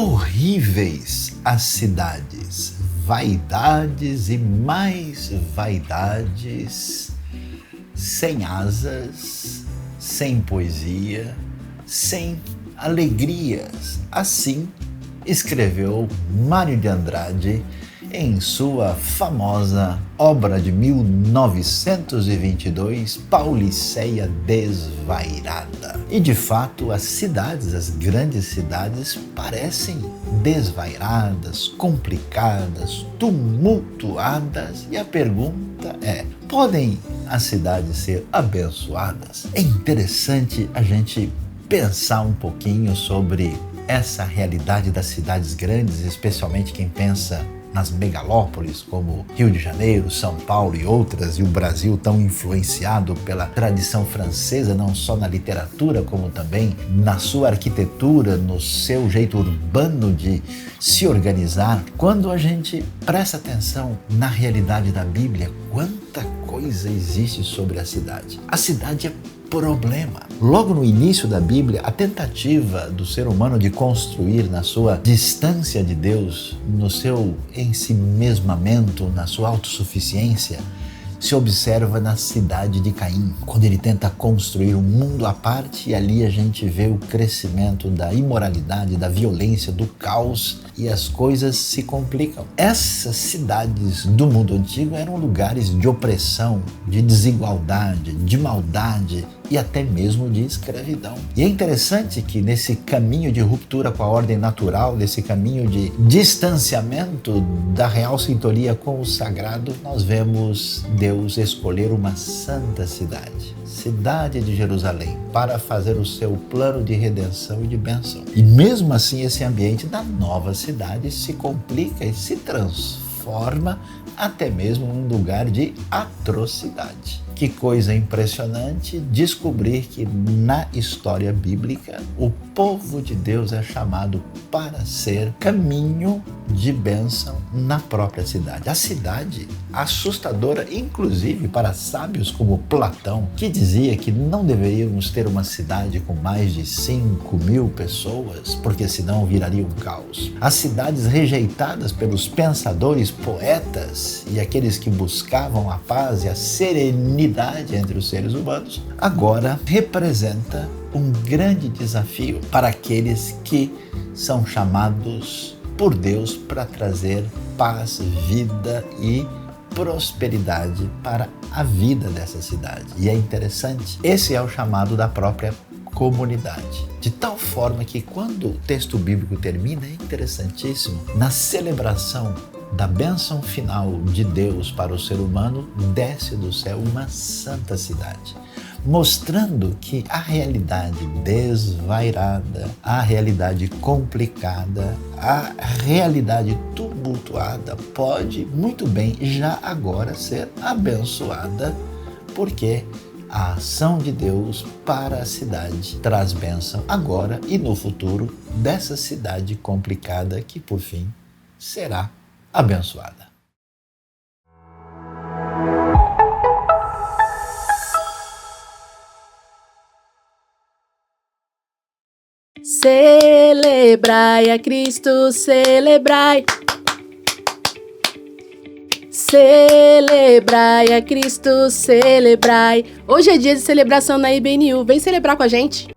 Horríveis as cidades, vaidades e mais vaidades, sem asas, sem poesia, sem alegrias. Assim escreveu Mário de Andrade em sua famosa obra de 1922, Pauliceia Desvairada. E de fato, as cidades, as grandes cidades, parecem desvairadas, complicadas, tumultuadas. E a pergunta é: podem as cidades ser abençoadas? É interessante a gente pensar um pouquinho sobre essa realidade das cidades grandes, especialmente quem pensa nas megalópolis como Rio de Janeiro, São Paulo e outras, e o Brasil tão influenciado pela tradição francesa, não só na literatura, como também na sua arquitetura, no seu jeito urbano de se organizar. Quando a gente presta atenção na realidade da Bíblia, quanta coisa existe sobre a cidade. A cidade é problema. Logo no início da Bíblia, a tentativa do ser humano de construir na sua distância de Deus, no seu ensimesmamento, na sua autossuficiência, se observa na cidade de Caim, quando ele tenta construir um mundo à parte, e ali a gente vê o crescimento da imoralidade, da violência, do caos, e as coisas se complicam. Essas cidades do mundo antigo eram lugares de opressão, de desigualdade, de maldade e até mesmo de escravidão. E é interessante que nesse caminho de ruptura com a ordem natural, nesse caminho de distanciamento da real sintonia com o sagrado, nós vemos Deus escolher uma santa cidade, cidade de Jerusalém, para fazer o seu plano de redenção e de bênção. E mesmo assim, esse ambiente da nova cidade se complica e se transforma até mesmo num lugar de atrocidade. Que coisa impressionante descobrir que na história bíblica o povo de Deus é chamado para ser caminho de bênção na própria cidade. A cidade assustadora, inclusive para sábios como Platão, que dizia que não deveríamos ter uma cidade com mais de 5.000 pessoas, porque senão viraria um caos. As cidades rejeitadas pelos pensadores, poetas e aqueles que buscavam a paz e a serenidade entre os seres humanos, agora representa um grande desafio para aqueles que são chamados por Deus para trazer paz, vida e prosperidade para a vida dessa cidade. E é interessante, esse é o chamado da própria comunidade. De tal forma que quando o texto bíblico termina, é interessantíssimo, na celebração da bênção final de Deus para o ser humano, desce do céu uma santa cidade, mostrando que a realidade desvairada, a realidade complicada, a realidade tumultuada pode muito bem já agora ser abençoada, porque a ação de Deus para a cidade traz bênção agora e no futuro dessa cidade complicada que por fim será abençoada. Celebrai a Cristo, celebrai. Celebrai a Cristo, celebrai. Hoje é dia de celebração na IBNU. Vem celebrar com a gente.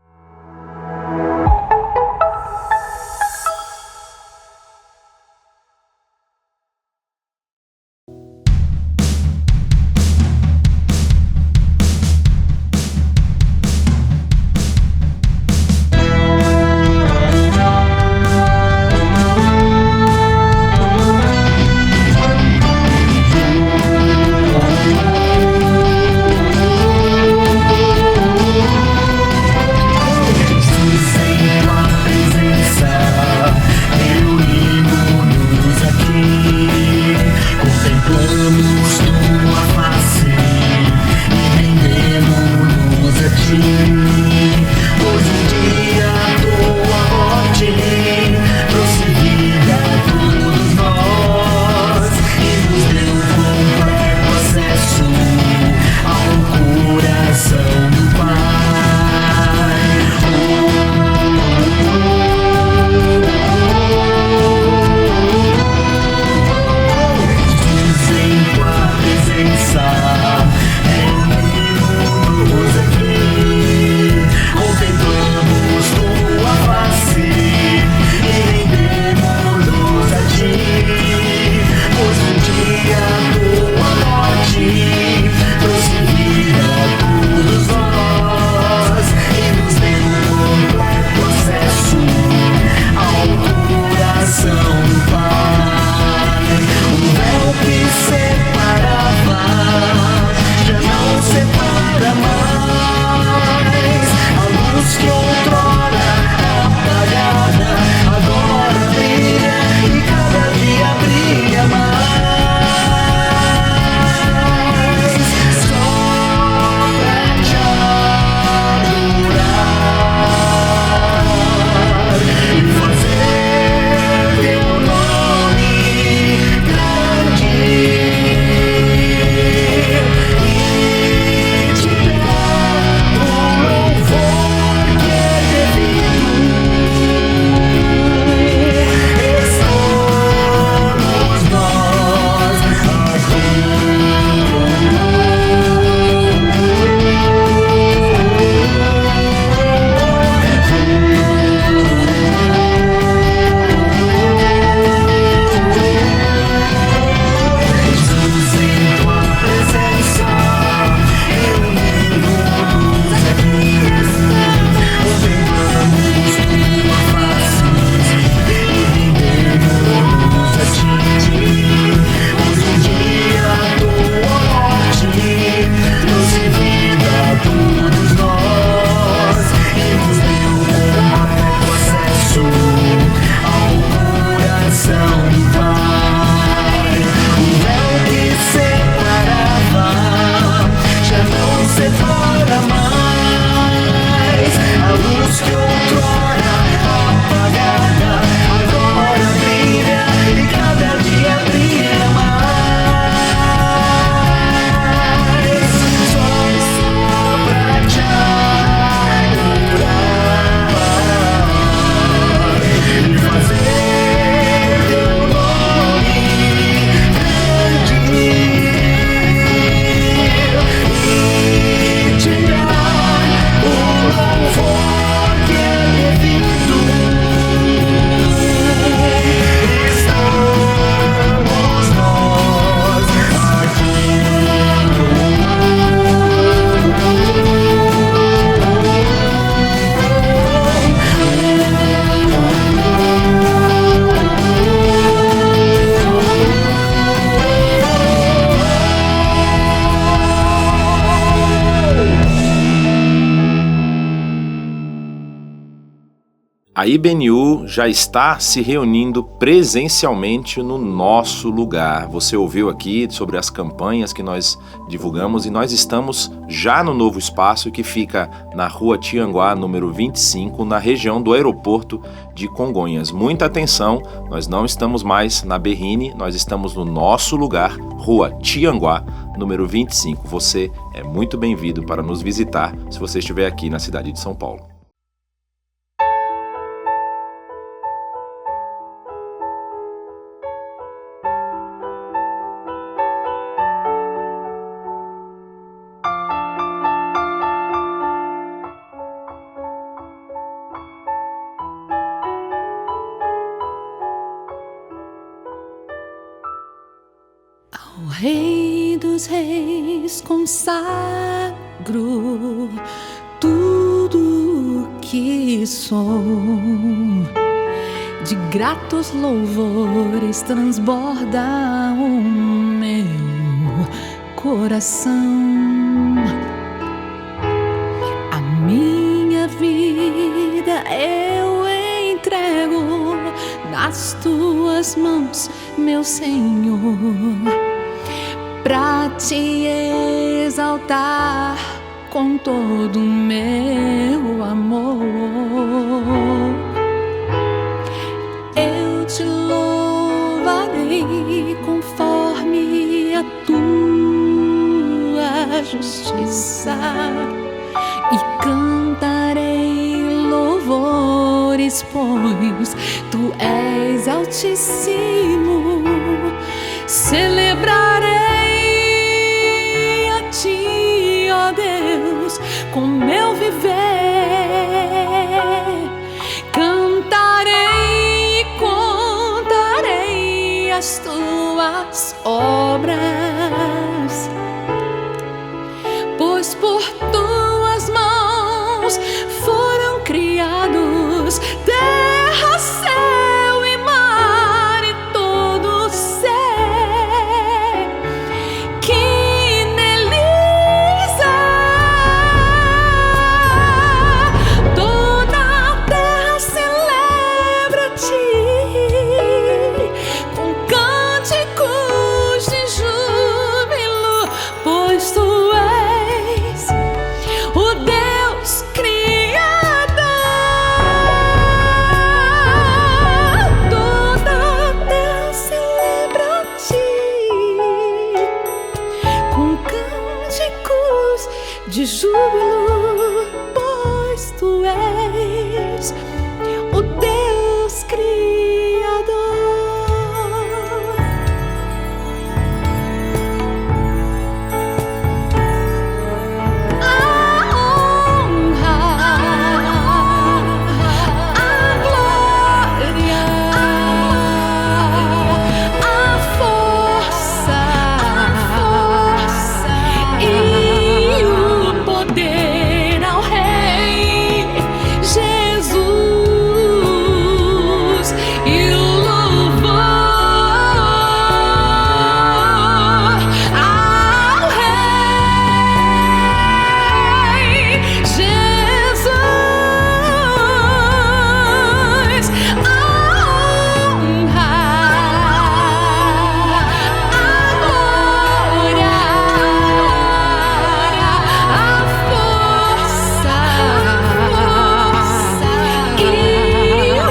A IBNU já está se reunindo presencialmente no nosso lugar. Você ouviu aqui sobre as campanhas que nós divulgamos e nós estamos já no novo espaço que fica na Rua Tianguá, número 25, na região do aeroporto de Congonhas. Muita atenção, nós não estamos mais na Berrine, nós estamos no nosso lugar, Rua Tianguá, número 25. Você é muito bem-vindo para nos visitar se você estiver aqui na cidade de São Paulo. Ao Rei dos Reis consagro tudo o que sou, de gratos louvores transborda o meu coração. A minha vida eu entrego nas tuas mãos, meu Senhor, pra te exaltar com todo o meu amor. Eu te louvarei conforme a tua justiça e cantarei louvores, pois tu és altíssimo. Celebrarei a ti, ó Deus, com meu viver. Cantarei e contarei as tuas obras, pois por tuas mãos foram criados terra, céu e mar e todo ser que neles há. Toda a terra celebra-te com cânticos de júbilo, pois tu és o Deus Criador. Toda a terra celebra-te com cânticos de júbilo, pois tu és o Deus Criador. A honra, a glória, a força e o poder ao Rei Jesus e o louvor ao Rei Jesus. A honra, a glória, a força e o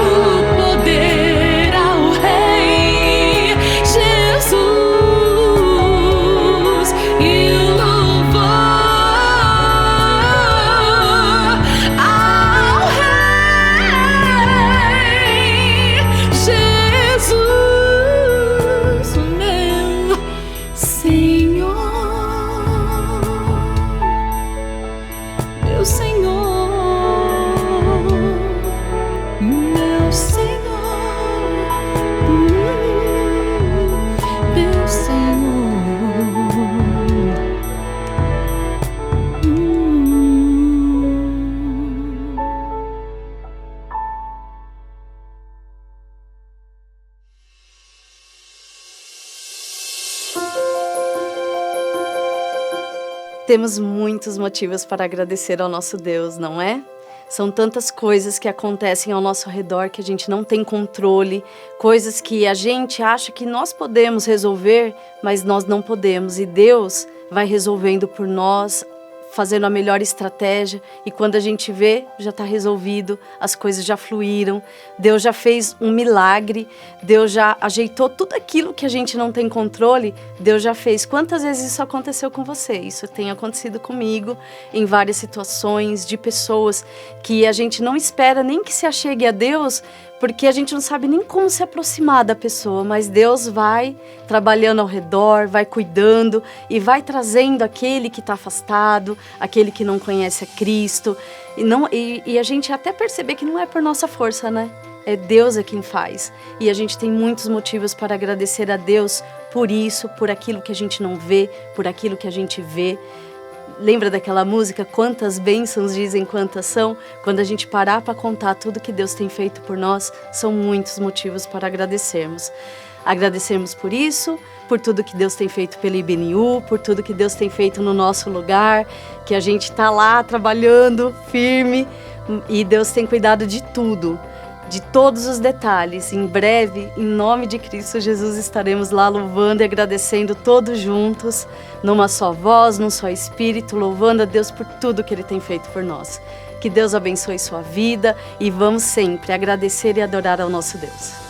poder ao Rei Jesus e o louvor ao Rei Jesus, meu Senhor, meu Senhor, meu Senhor, meu Senhor. Temos muitos motivos para agradecer ao nosso Deus, não é? São tantas coisas que acontecem ao nosso redor que a gente não tem controle, coisas que a gente acha que nós podemos resolver, mas nós não podemos. E Deus vai resolvendo por nós, fazendo a melhor estratégia, e quando a gente vê, já está resolvido, as coisas já fluíram, Deus já fez um milagre, Deus já ajeitou tudo aquilo que a gente não tem controle, Deus já fez. Quantas vezes isso aconteceu com você? Isso tem acontecido comigo em várias situações, de pessoas que a gente não espera nem que se achegue a Deus, porque a gente não sabe nem como se aproximar da pessoa, mas Deus vai trabalhando ao redor, vai cuidando e vai trazendo aquele que está afastado, aquele que não conhece a Cristo. E a gente até perceber que não é por nossa força, né? É Deus quem faz. E a gente tem muitos motivos para agradecer a Deus por isso, por aquilo que a gente não vê, por aquilo que a gente vê. Lembra daquela música, quantas bênçãos dizem quantas são? Quando a gente parar para contar tudo que Deus tem feito por nós, são muitos motivos para agradecermos. Agradecermos por isso, por tudo que Deus tem feito pela IBNU, por tudo que Deus tem feito no nosso lugar, que a gente está lá trabalhando firme e Deus tem cuidado de tudo, de todos os detalhes. Em breve, em nome de Cristo Jesus, estaremos lá louvando e agradecendo todos juntos, numa só voz, num só espírito, louvando a Deus por tudo que Ele tem feito por nós. Que Deus abençoe sua vida e vamos sempre agradecer e adorar ao nosso Deus.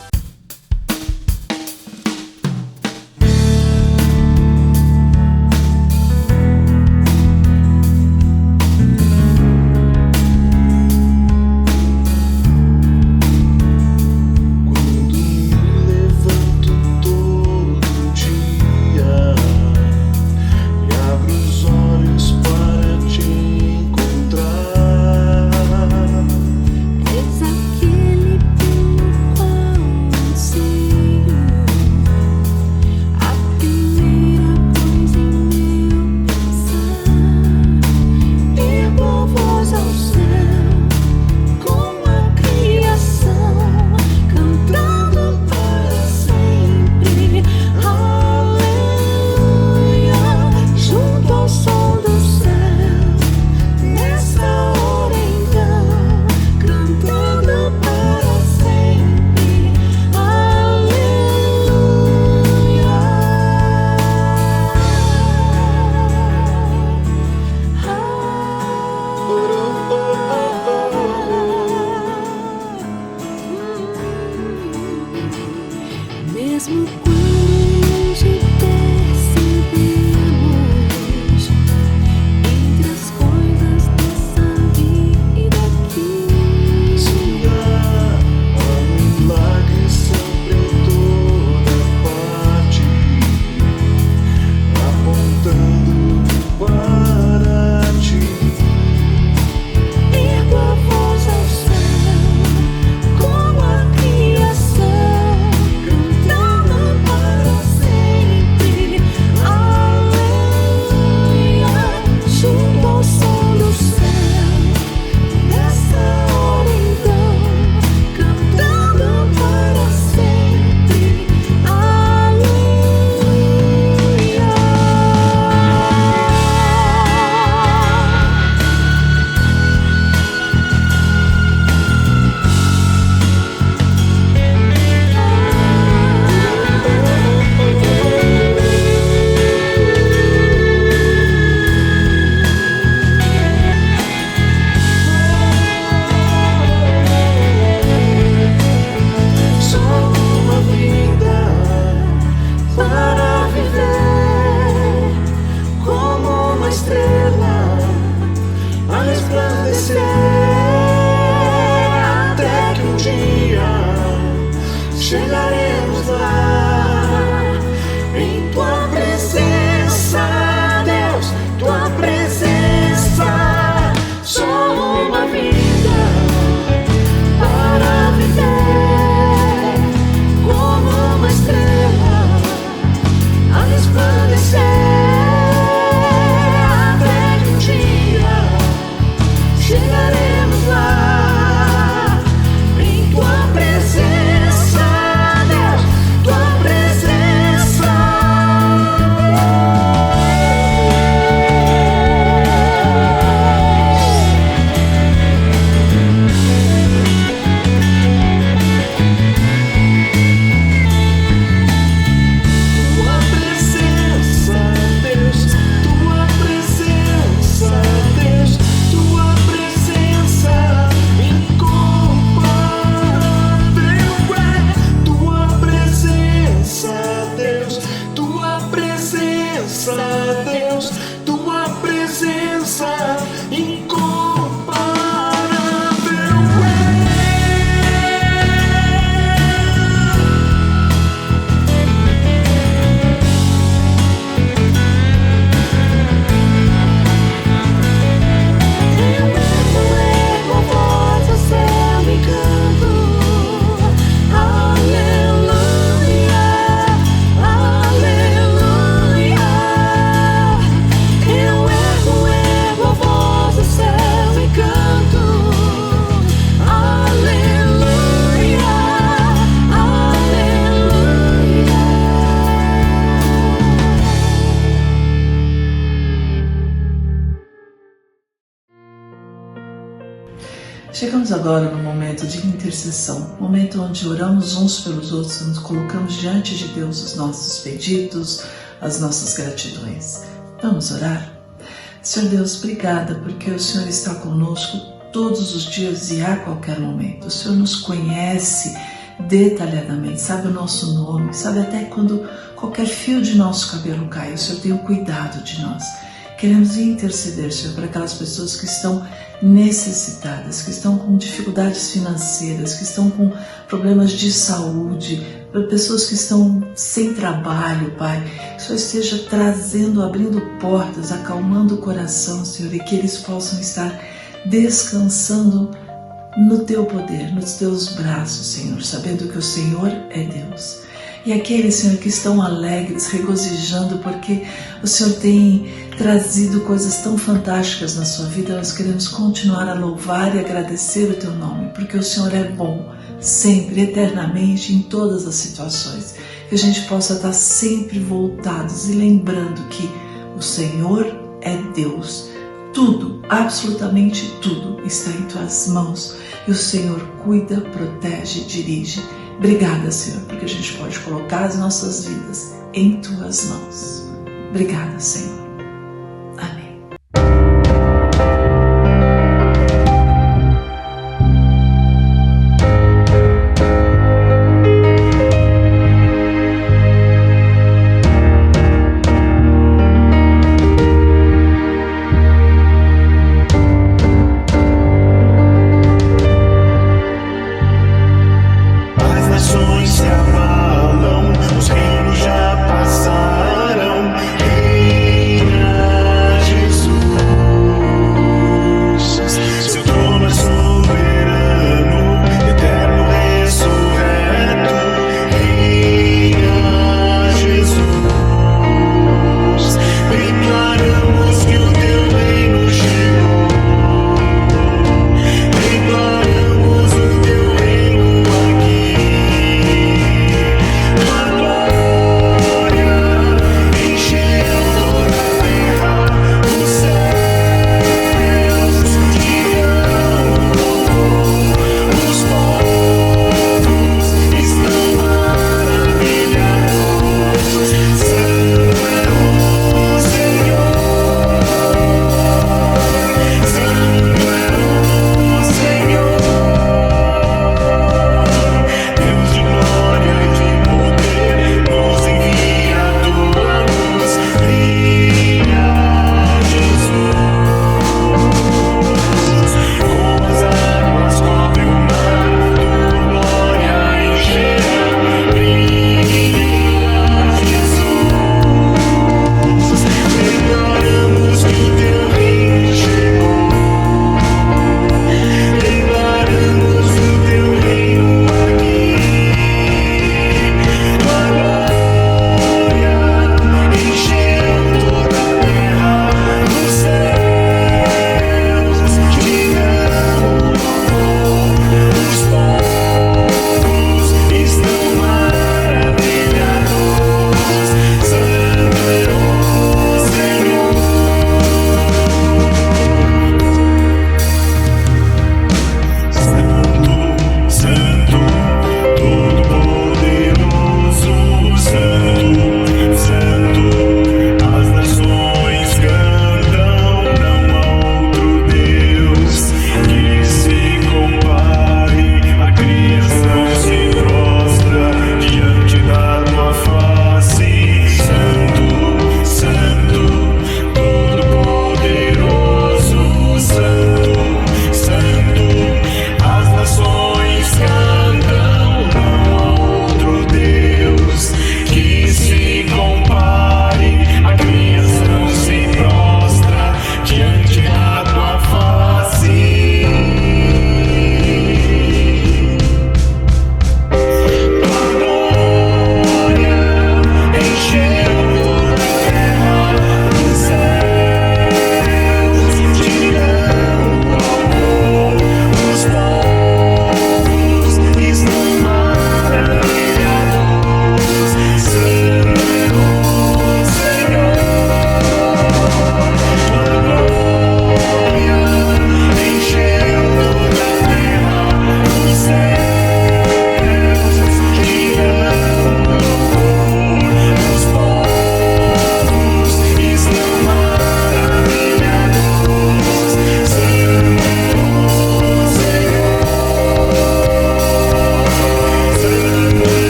Chegamos agora no momento de intercessão, momento onde oramos uns pelos outros, nos colocamos diante de Deus os nossos pedidos, as nossas gratidões. Vamos orar? Senhor Deus, obrigada porque o Senhor está conosco todos os dias e a qualquer momento. O Senhor nos conhece detalhadamente, sabe o nosso nome, sabe até quando qualquer fio de nosso cabelo cai. O Senhor tem o cuidado de nós. Queremos interceder, Senhor, para aquelas pessoas que estão necessitadas, que estão com dificuldades financeiras, que estão com problemas de saúde, para pessoas que estão sem trabalho, Pai. Que o Senhor esteja trazendo, abrindo portas, acalmando o coração, Senhor, e que eles possam estar descansando no Teu poder, nos Teus braços, Senhor, sabendo que o Senhor é Deus. E aqueles, Senhor, que estão alegres, regozijando, porque o Senhor tem trazido coisas tão fantásticas na sua vida, nós queremos continuar a louvar e agradecer o Teu nome, porque o Senhor é bom, sempre, eternamente, em todas as situações. Que a gente possa estar sempre voltados e lembrando que o Senhor é Deus. Tudo, absolutamente tudo, está em Tuas mãos. E o Senhor cuida, protege, dirige. Obrigada, Senhor, porque a gente pode colocar as nossas vidas em Tuas mãos. Obrigada, Senhor. Amém. Se abalam, os reinos já passaram, Rei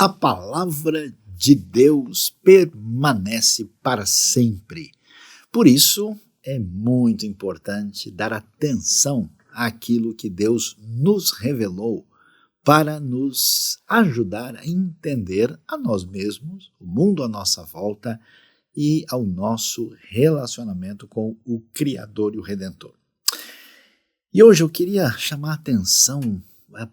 A palavra de Deus permanece para sempre. Por isso, é muito importante dar atenção àquilo que Deus nos revelou para nos ajudar a entender a nós mesmos, o mundo à nossa volta e ao nosso relacionamento com o Criador e o Redentor. E hoje eu queria chamar a atenção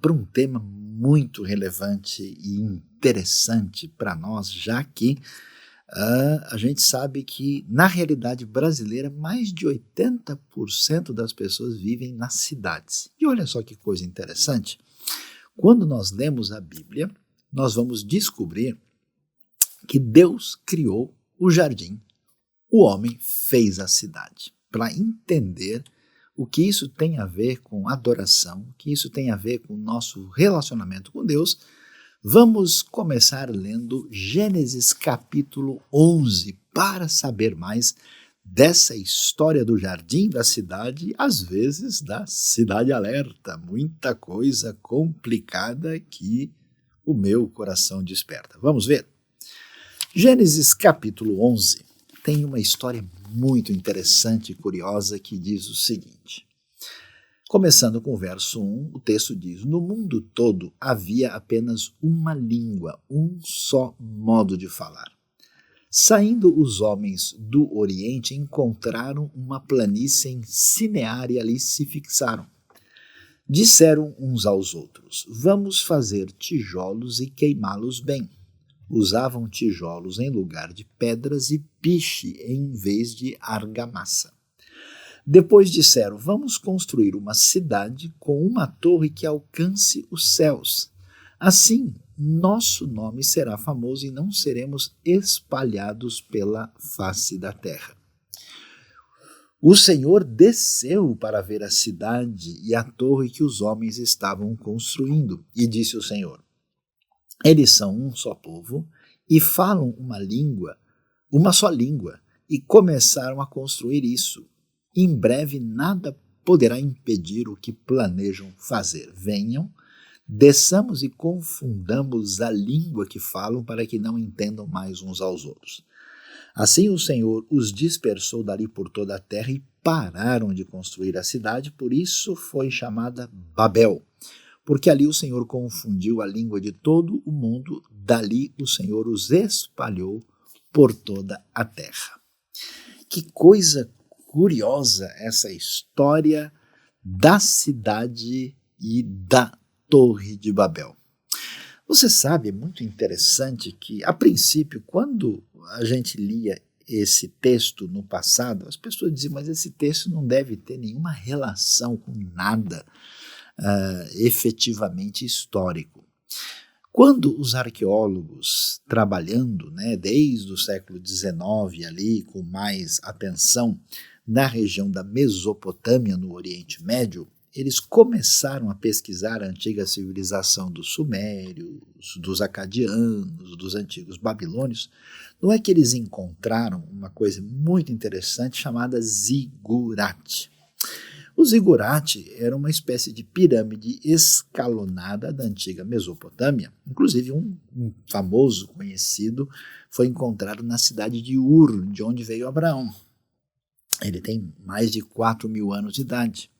para um tema muito relevante e interessante para nós, já que a gente sabe que na realidade brasileira mais de 80% das pessoas vivem nas cidades. E olha só que coisa interessante, quando nós lemos a Bíblia, nós vamos descobrir que Deus criou o jardim, o homem fez a cidade. Para entender o que isso tem a ver com adoração, o que isso tem a ver com o nosso relacionamento com Deus, vamos começar lendo Gênesis capítulo 11 para saber mais dessa história do jardim da cidade, às vezes da cidade alerta, muita coisa complicada que o meu coração desperta. Vamos ver? Gênesis capítulo 11 tem uma história muito interessante e curiosa que diz o seguinte. Começando com o verso 1, o texto diz: No mundo todo havia apenas uma língua, um só modo de falar. Saindo os homens do Oriente, encontraram uma planície em Sinear e ali se fixaram. Disseram uns aos outros: Vamos fazer tijolos e queimá-los bem. Usavam tijolos em lugar de pedras e piche em vez de argamassa. Depois disseram: Vamos construir uma cidade com uma torre que alcance os céus. Assim, nosso nome será famoso e não seremos espalhados pela face da terra. O Senhor desceu para ver a cidade e a torre que os homens estavam construindo. E disse o Senhor: Eles são um só povo e falam uma só língua, e começaram a construir isso. Em breve nada poderá impedir o que planejam fazer. Venham, desçamos e confundamos a língua que falam para que não entendam mais uns aos outros. Assim o Senhor os dispersou dali por toda a terra e pararam de construir a cidade, por isso foi chamada Babel. Porque ali o Senhor confundiu a língua de todo o mundo, dali o Senhor os espalhou por toda a terra. Que coisa curiosa essa história da cidade e da Torre de Babel. Você sabe, é muito interessante que, a princípio, quando a gente lia esse texto no passado, as pessoas diziam: mas esse texto não deve ter nenhuma relação com nada efetivamente histórico. Quando os arqueólogos, trabalhando desde o século XIX ali, com mais atenção na região da Mesopotâmia, no Oriente Médio, eles começaram a pesquisar a antiga civilização dos sumérios, dos acadianos, dos antigos babilônios. Não é que eles encontraram uma coisa muito interessante chamada zigurate. O zigurate era uma espécie de pirâmide escalonada da antiga Mesopotâmia. Inclusive, um famoso conhecido foi encontrado na cidade de Ur, de onde veio Abraão. Ele tem mais de 4.000 anos de idade.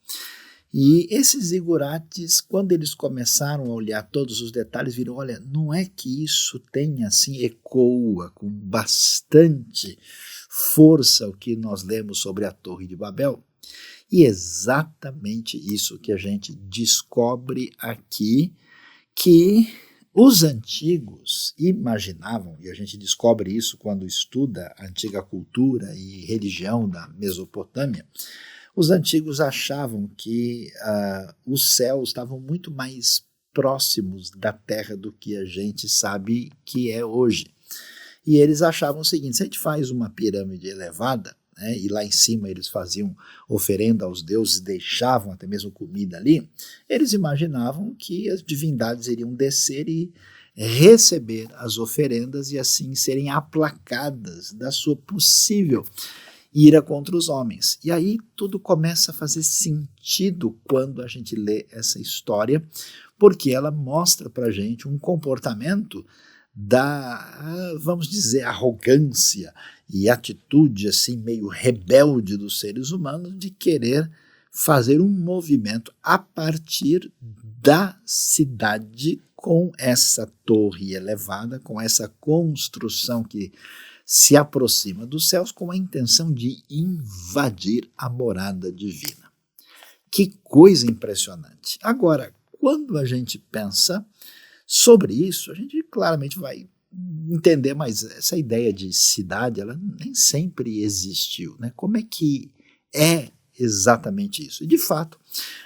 E esses zigurates, quando eles começaram a olhar todos os detalhes, viram: olha, não é que isso tenha assim, ecoa com bastante força o que nós lemos sobre a Torre de Babel. E é exatamente isso que a gente descobre aqui, que os antigos imaginavam, e a gente descobre isso quando estuda a antiga cultura e religião da Mesopotâmia. Os antigos achavam que os céus estavam muito mais próximos da terra do que a gente sabe que é hoje. E eles achavam o seguinte: se a gente faz uma pirâmide elevada, e lá em cima eles faziam oferenda aos deuses, deixavam até mesmo comida ali, eles imaginavam que as divindades iriam descer e receber as oferendas e assim serem aplacadas da sua possível ira contra os homens. E aí tudo começa a fazer sentido quando a gente lê essa história, porque ela mostra para a gente um comportamento vamos dizer, arrogância e atitude assim meio rebelde dos seres humanos de querer fazer um movimento a partir da cidade com essa torre elevada, com essa construção que se aproxima dos céus com a intenção de invadir a morada divina. Que coisa impressionante! Agora, quando a gente pensa sobre isso, a gente claramente vai entender, mas essa ideia de cidade, ela nem sempre existiu, né? Como é que é exatamente isso? E, de fato,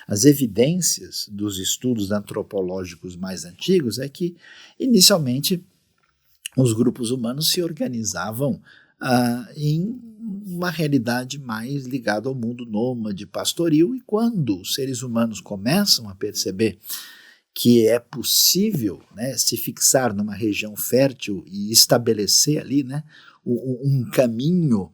as evidências dos estudos antropológicos mais antigos é que, inicialmente, os grupos humanos se organizavam em uma realidade mais ligada ao mundo nômade pastoril, e quando os seres humanos começam a perceber que é possível, né, se fixar numa região fértil e estabelecer ali, né, um caminho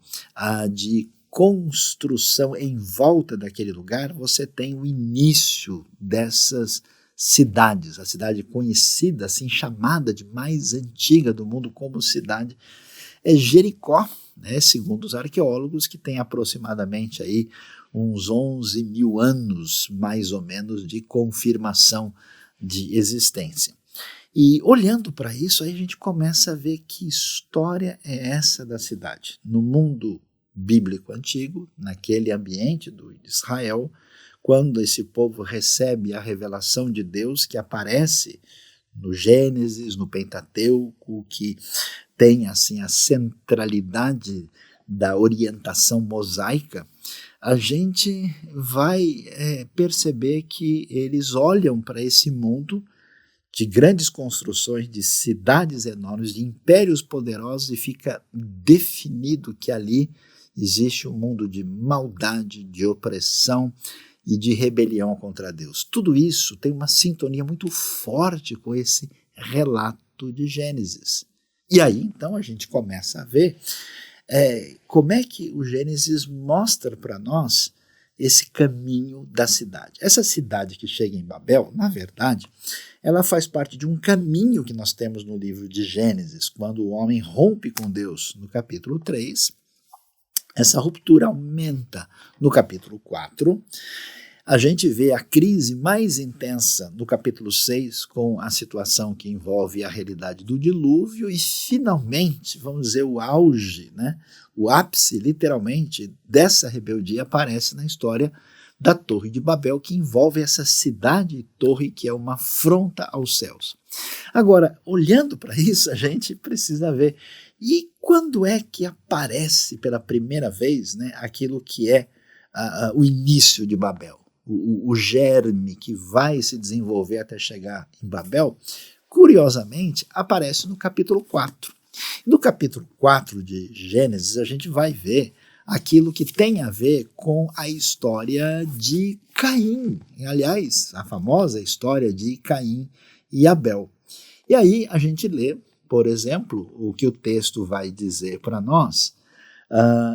de construção em volta daquele lugar, você tem o início dessas cidades, a cidade conhecida, assim, chamada de mais antiga do mundo como cidade, é Jericó, né, segundo os arqueólogos, que tem aproximadamente aí uns 11 mil anos, mais ou menos, de confirmação de existência. E olhando para isso, aí a gente começa a ver que história é essa da cidade. No mundo bíblico antigo, naquele ambiente do Israel, quando esse povo recebe a revelação de Deus que aparece no Gênesis, no Pentateuco, que tem assim a centralidade da orientação mosaica, a gente vai perceber que eles olham para esse mundo de grandes construções, de cidades enormes, de impérios poderosos, e fica definido que ali existe um mundo de maldade, de opressão e de rebelião contra Deus. Tudo isso tem uma sintonia muito forte com esse relato de Gênesis. E aí, então, a gente começa a ver como é que o Gênesis mostra para nós esse caminho da cidade. Essa cidade que chega em Babel, na verdade, ela faz parte de um caminho que nós temos no livro de Gênesis, quando o homem rompe com Deus no capítulo 3, essa ruptura aumenta no capítulo 4, a gente vê a crise mais intensa no capítulo 6, com a situação que envolve a realidade do dilúvio, e finalmente, vamos dizer, o auge, né? O ápice, literalmente, dessa rebeldia aparece na história da Torre de Babel, que envolve essa cidade e torre que é uma afronta aos céus. Agora, olhando para isso, a gente precisa ver, e quando é que aparece pela primeira vez, né, aquilo que é o início de Babel? O germe que vai se desenvolver até chegar em Babel, curiosamente, aparece no capítulo 4. No capítulo 4 de Gênesis, a gente vai ver aquilo que tem a ver com a história de Caim. Aliás, a famosa história de Caim e Abel. E aí a gente lê, por exemplo, o que o texto vai dizer para nós,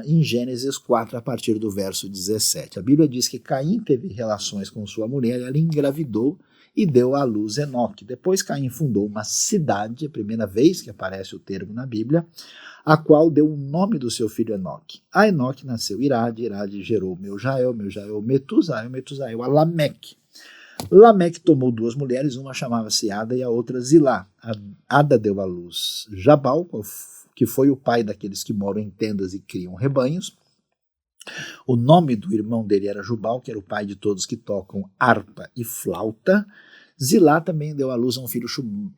em Gênesis 4, a partir do verso 17. A Bíblia diz que Caim teve relações com sua mulher, ela engravidou e deu à luz Enoque. Depois Caim fundou uma cidade, a primeira vez que aparece o termo na Bíblia, a qual deu o nome do seu filho Enoque. A Enoque nasceu Irade, Irade gerou Meujael, Meujael Metusael, Metusael a Lameque. Lameque tomou duas mulheres, uma chamava-se Ada e a outra Zilá. Ada deu à luz Jabal, que foi o pai daqueles que moram em tendas e criam rebanhos. O nome do irmão dele era Jubal, que era o pai de todos que tocam harpa e flauta. Zilá também deu à luz a um filho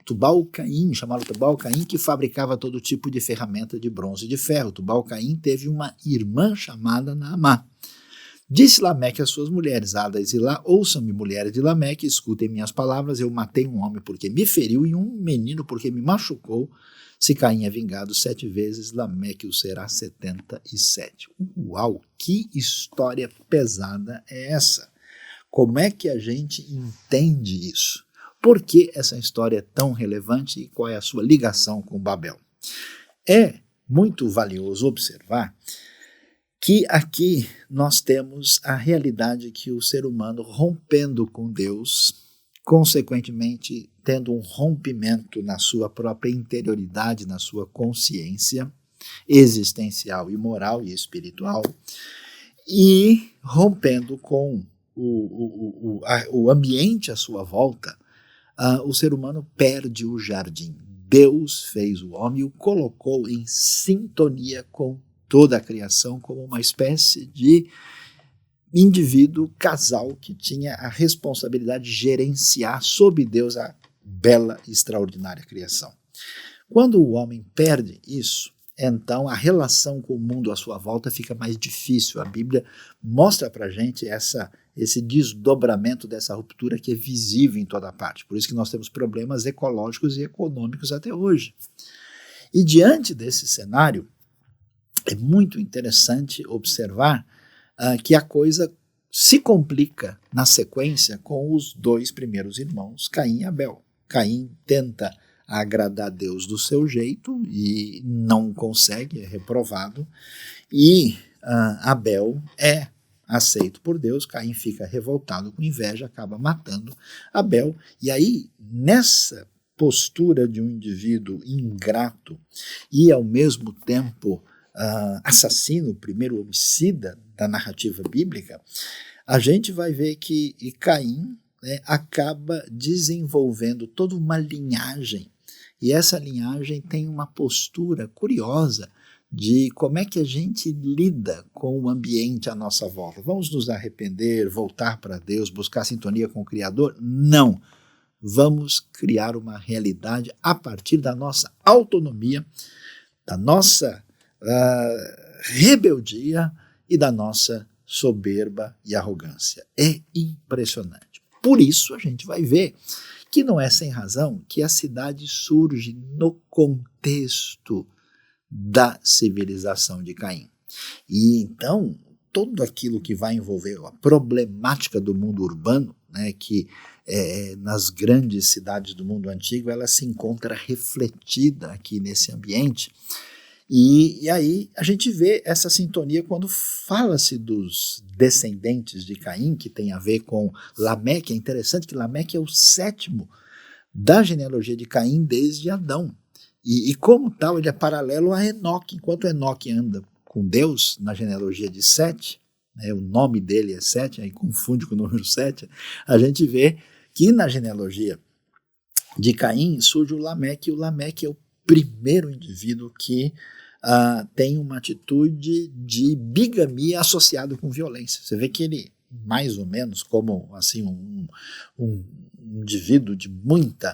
Tubal-Caim, chamado Tubal-Caim, que fabricava todo tipo de ferramenta de bronze e de ferro. Tubal-Caim teve uma irmã chamada Naamá. Disse Lameque às suas mulheres, Ada e Zilá: ouçam-me, mulheres de Lameque, escutem minhas palavras. Eu matei um homem porque me feriu e um menino porque me machucou. Se Caim é vingado 7 vezes, Lameque o será 77. Uau, que história pesada é essa? Como é que a gente entende isso? Por que essa história é tão relevante e qual é a sua ligação com Babel? É muito valioso observar que aqui nós temos a realidade que o ser humano, rompendo com Deus, consequentemente tendo um rompimento na sua própria interioridade, na sua consciência existencial e moral e espiritual, e rompendo com o ambiente à sua volta, o ser humano perde o jardim. Deus fez o homem e o colocou em sintonia com toda a criação, como uma espécie de indivíduo, casal, que tinha a responsabilidade de gerenciar sob Deus a bela e extraordinária criação. Quando o homem perde isso, então a relação com o mundo à sua volta fica mais difícil. A Bíblia mostra para a gente esse desdobramento dessa ruptura que é visível em toda parte. Por isso que nós temos problemas ecológicos e econômicos até hoje. E diante desse cenário, é muito interessante observar que a coisa se complica na sequência com os dois primeiros irmãos, Caim e Abel. Caim tenta agradar a Deus do seu jeito e não consegue, é reprovado, e Abel é aceito por Deus. Caim fica revoltado com inveja, acaba matando Abel, e aí nessa postura de um indivíduo ingrato e ao mesmo tempo assassino, o primeiro homicida da narrativa bíblica, a gente vai ver que Caim acaba desenvolvendo toda uma linhagem, e essa linhagem tem uma postura curiosa de como é que a gente lida com o ambiente à nossa volta. Vamos nos arrepender, voltar para Deus, buscar sintonia com o Criador? Não. Vamos criar uma realidade a partir da nossa autonomia, da nossa rebeldia e da nossa soberba e arrogância. É impressionante. Por isso a gente vai ver que não é sem razão que a cidade surge no contexto da civilização de Caim. E então, tudo aquilo que vai envolver a problemática do mundo urbano, que nas grandes cidades do mundo antigo, ela se encontra refletida aqui nesse ambiente. E aí a gente vê essa sintonia quando fala-se dos descendentes de Caim, que tem a ver com Lameque. É interessante que Lameque é o sétimo da genealogia de Caim desde Adão. E como tal, ele é paralelo a Enoque. Enquanto Enoque anda com Deus na genealogia de Sete, o nome dele é Sete, aí confunde com o número 7, a gente vê que na genealogia de Caim surge o Lameque, e o Lameque é o primeiro indivíduo que tem uma atitude de bigamia associada com violência. Você vê que ele, mais ou menos como assim, um indivíduo de muita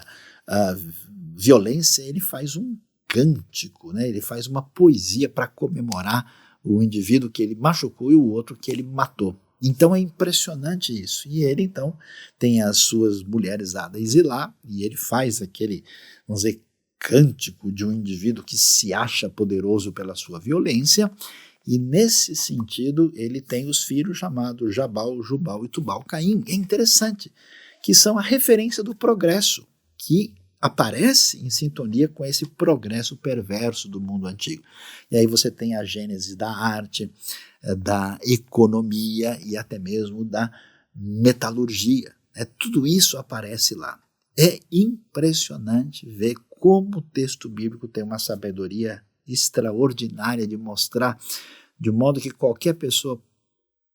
violência, ele faz um cântico, ele faz uma poesia para comemorar o indivíduo que ele machucou e o outro que ele matou. Então é impressionante isso. E ele então tem as suas mulheres Ada e Zilá, e ele faz aquele, vamos dizer, cântico de um indivíduo que se acha poderoso pela sua violência, e nesse sentido ele tem os filhos chamados Jabal, Jubal e Tubal Caim. É interessante que são a referência do progresso, que aparece em sintonia com esse progresso perverso do mundo antigo. E aí você tem a gênese da arte, da economia e até mesmo da metalurgia. Tudo isso aparece lá. É impressionante ver como o texto bíblico tem uma sabedoria extraordinária de mostrar, de modo que qualquer pessoa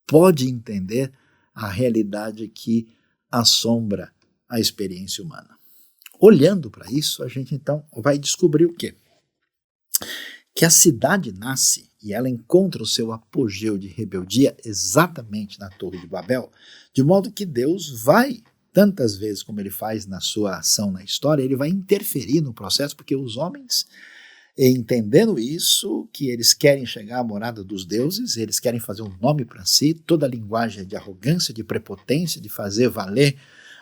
pode entender a realidade que assombra a experiência humana. Olhando para isso, a gente então vai descobrir o quê? Que a cidade nasce e ela encontra o seu apogeu de rebeldia exatamente na Torre de Babel, de modo que Deus vai, tantas vezes como ele faz na sua ação na história, ele vai interferir no processo, porque os homens, entendendo isso, que eles querem chegar à morada dos deuses, eles querem fazer um nome para si, toda a linguagem de arrogância, de prepotência, de fazer valer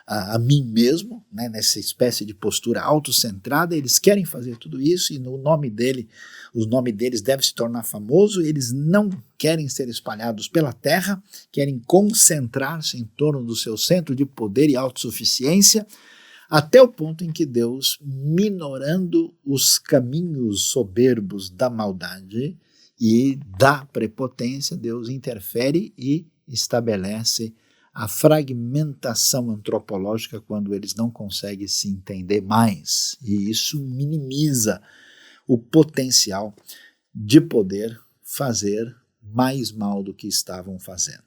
a mim mesmo, nessa espécie de postura autocentrada, eles querem fazer tudo isso, e no nome dele, o nome deles deve se tornar famoso. Eles não querem ser espalhados pela terra, querem concentrar-se em torno do seu centro de poder e autossuficiência, até o ponto em que Deus, minorando os caminhos soberbos da maldade e da prepotência, Deus interfere e estabelece a fragmentação antropológica quando eles não conseguem se entender mais. E isso minimiza o potencial de poder fazer mais mal do que estavam fazendo.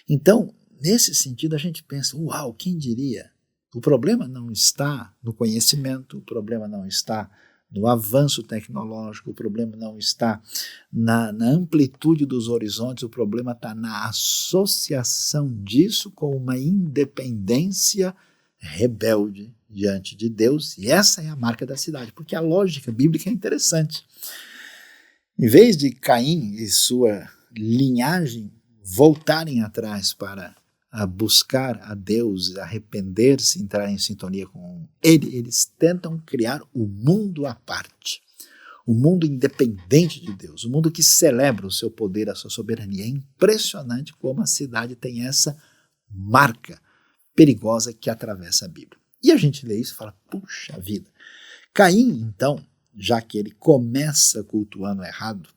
Então, nesse sentido, a gente pensa, uau, quem diria? O problema não está no conhecimento, o problema não está no avanço tecnológico, o problema não está na amplitude dos horizontes, o problema está na associação disso com uma independência rebelde diante de Deus, e essa é a marca da cidade, porque a lógica bíblica é interessante. Em vez de Caim e sua linhagem voltarem atrás para buscar a Deus, arrepender-se, entrar em sintonia com Ele, eles tentam criar o mundo à parte, o mundo independente de Deus, o mundo que celebra o seu poder, a sua soberania. É impressionante como a cidade tem essa marca perigosa que atravessa a Bíblia. E a gente lê isso e fala, puxa vida. Caim, então, já que ele começa cultuando errado,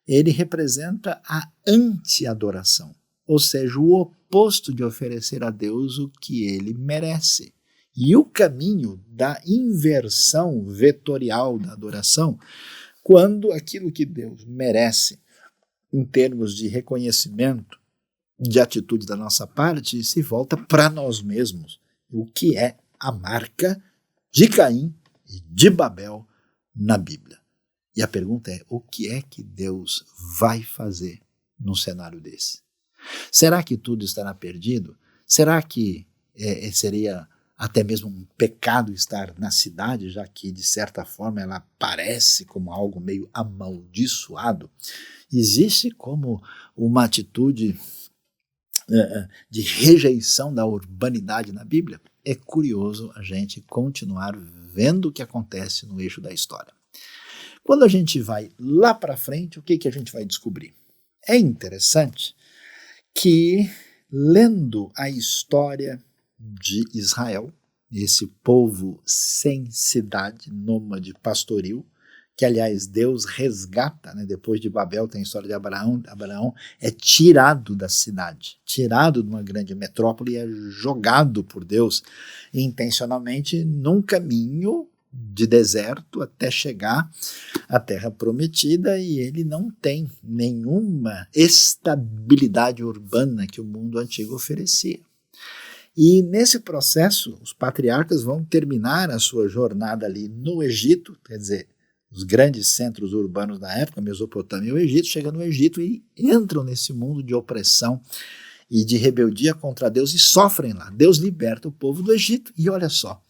ele representa a anti-adoração, ou seja, o oposto de oferecer a Deus o que ele merece. E o caminho da inversão vetorial da adoração, quando aquilo que Deus merece, em termos de reconhecimento, de atitude da nossa parte, se volta para nós mesmos, o que é a marca de Caim e de Babel na Bíblia. E a pergunta é, o que é que Deus vai fazer num cenário desse? Será que tudo estará perdido? Será que seria até mesmo um pecado estar na cidade, já que, de certa forma, ela parece como algo meio amaldiçoado? Existe como uma atitude de rejeição da urbanidade na Bíblia? É curioso a gente continuar vendo o que acontece no eixo da história. Quando a gente vai lá para frente, o que a gente vai descobrir? É interessante que, lendo a história de Israel, esse povo sem cidade, nômade, pastoril, que, aliás, Deus resgata, né? Depois de Babel tem a história de Abraão. Abraão é tirado da cidade, tirado de uma grande metrópole e é jogado por Deus intencionalmente num caminho de deserto até chegar à terra prometida, e ele não tem nenhuma estabilidade urbana que o mundo antigo oferecia. E nesse processo, os patriarcas vão terminar a sua jornada ali no Egito, quer dizer, os grandes centros urbanos da época, Mesopotâmia e o Egito, chegam no Egito e entram nesse mundo de opressão e de rebeldia contra Deus e sofrem lá. Deus liberta o povo do Egito. E olha só,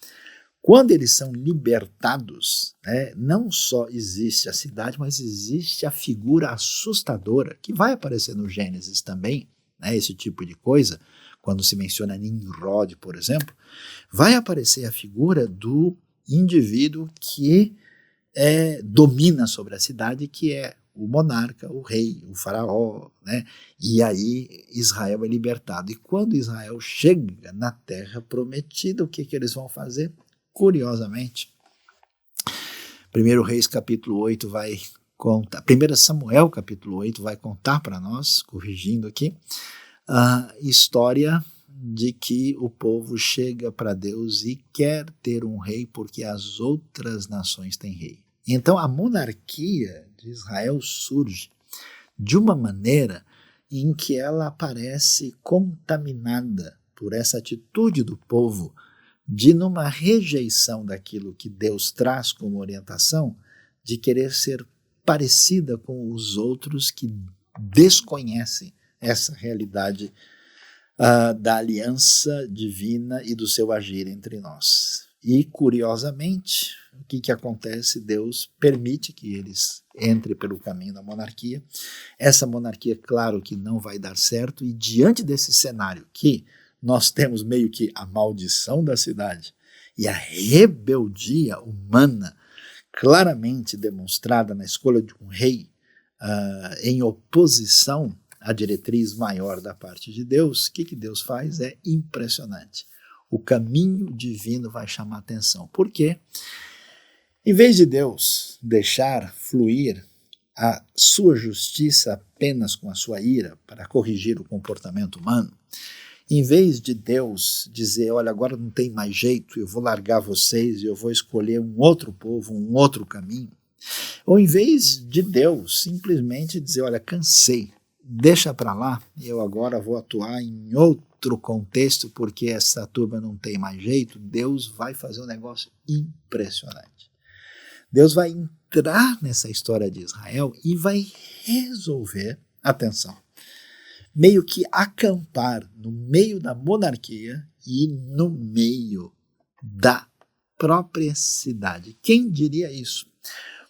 quando eles são libertados, né, não só existe a cidade, mas existe a figura assustadora, que vai aparecer no Gênesis também, né, esse tipo de coisa, quando se menciona Nimrod, por exemplo, vai aparecer a figura do indivíduo que domina sobre a cidade, que é o monarca, o rei, o faraó, né? E aí Israel é libertado. E quando Israel chega na terra prometida, o que eles vão fazer? Curiosamente, 1 Reis capítulo 8 vai contar, 1 Samuel capítulo 8 vai contar para nós, corrigindo aqui, a história de que o povo chega para Deus e quer ter um rei porque as outras nações têm rei. Então a monarquia de Israel surge de uma maneira em que ela aparece contaminada por essa atitude do povo de, numa rejeição daquilo que Deus traz como orientação, de querer ser parecida com os outros que desconhecem essa realidade da aliança divina e do seu agir entre nós. E, curiosamente, o que acontece? Deus permite que eles entrem pelo caminho da monarquia. Essa monarquia, claro que não vai dar certo, e diante desse cenário que nós temos meio que a maldição da cidade e a rebeldia humana claramente demonstrada na escolha de um rei em oposição à diretriz maior da parte de Deus, o que Deus faz é impressionante. O caminho divino vai chamar atenção. Por quê? Em vez de Deus deixar fluir a sua justiça apenas com a sua ira para corrigir o comportamento humano, Em vez de Deus dizer, olha, agora não tem mais jeito, eu vou largar vocês e eu vou escolher um outro povo, um outro caminho. Ou em vez de Deus simplesmente dizer, olha, cansei, deixa para lá, eu agora vou atuar em outro contexto porque essa turma não tem mais jeito, Deus vai fazer um negócio impressionante. Deus vai entrar nessa história de Israel e vai resolver, atenção, meio que acampar no meio da monarquia e no meio da própria cidade. Quem diria isso?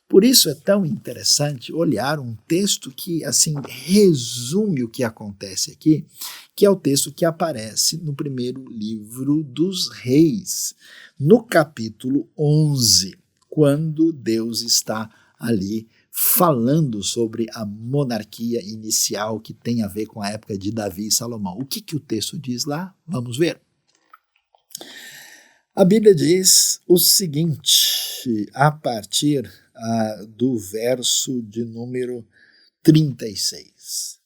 Por isso é tão interessante olhar um texto que, assim, resume o que acontece aqui, que é o texto que aparece no primeiro livro dos Reis, no capítulo 11, quando Deus está ali falando sobre a monarquia inicial que tem a ver com a época de Davi e Salomão. O que o texto diz lá? Vamos ver. A Bíblia diz o seguinte, a partir do verso de número 36.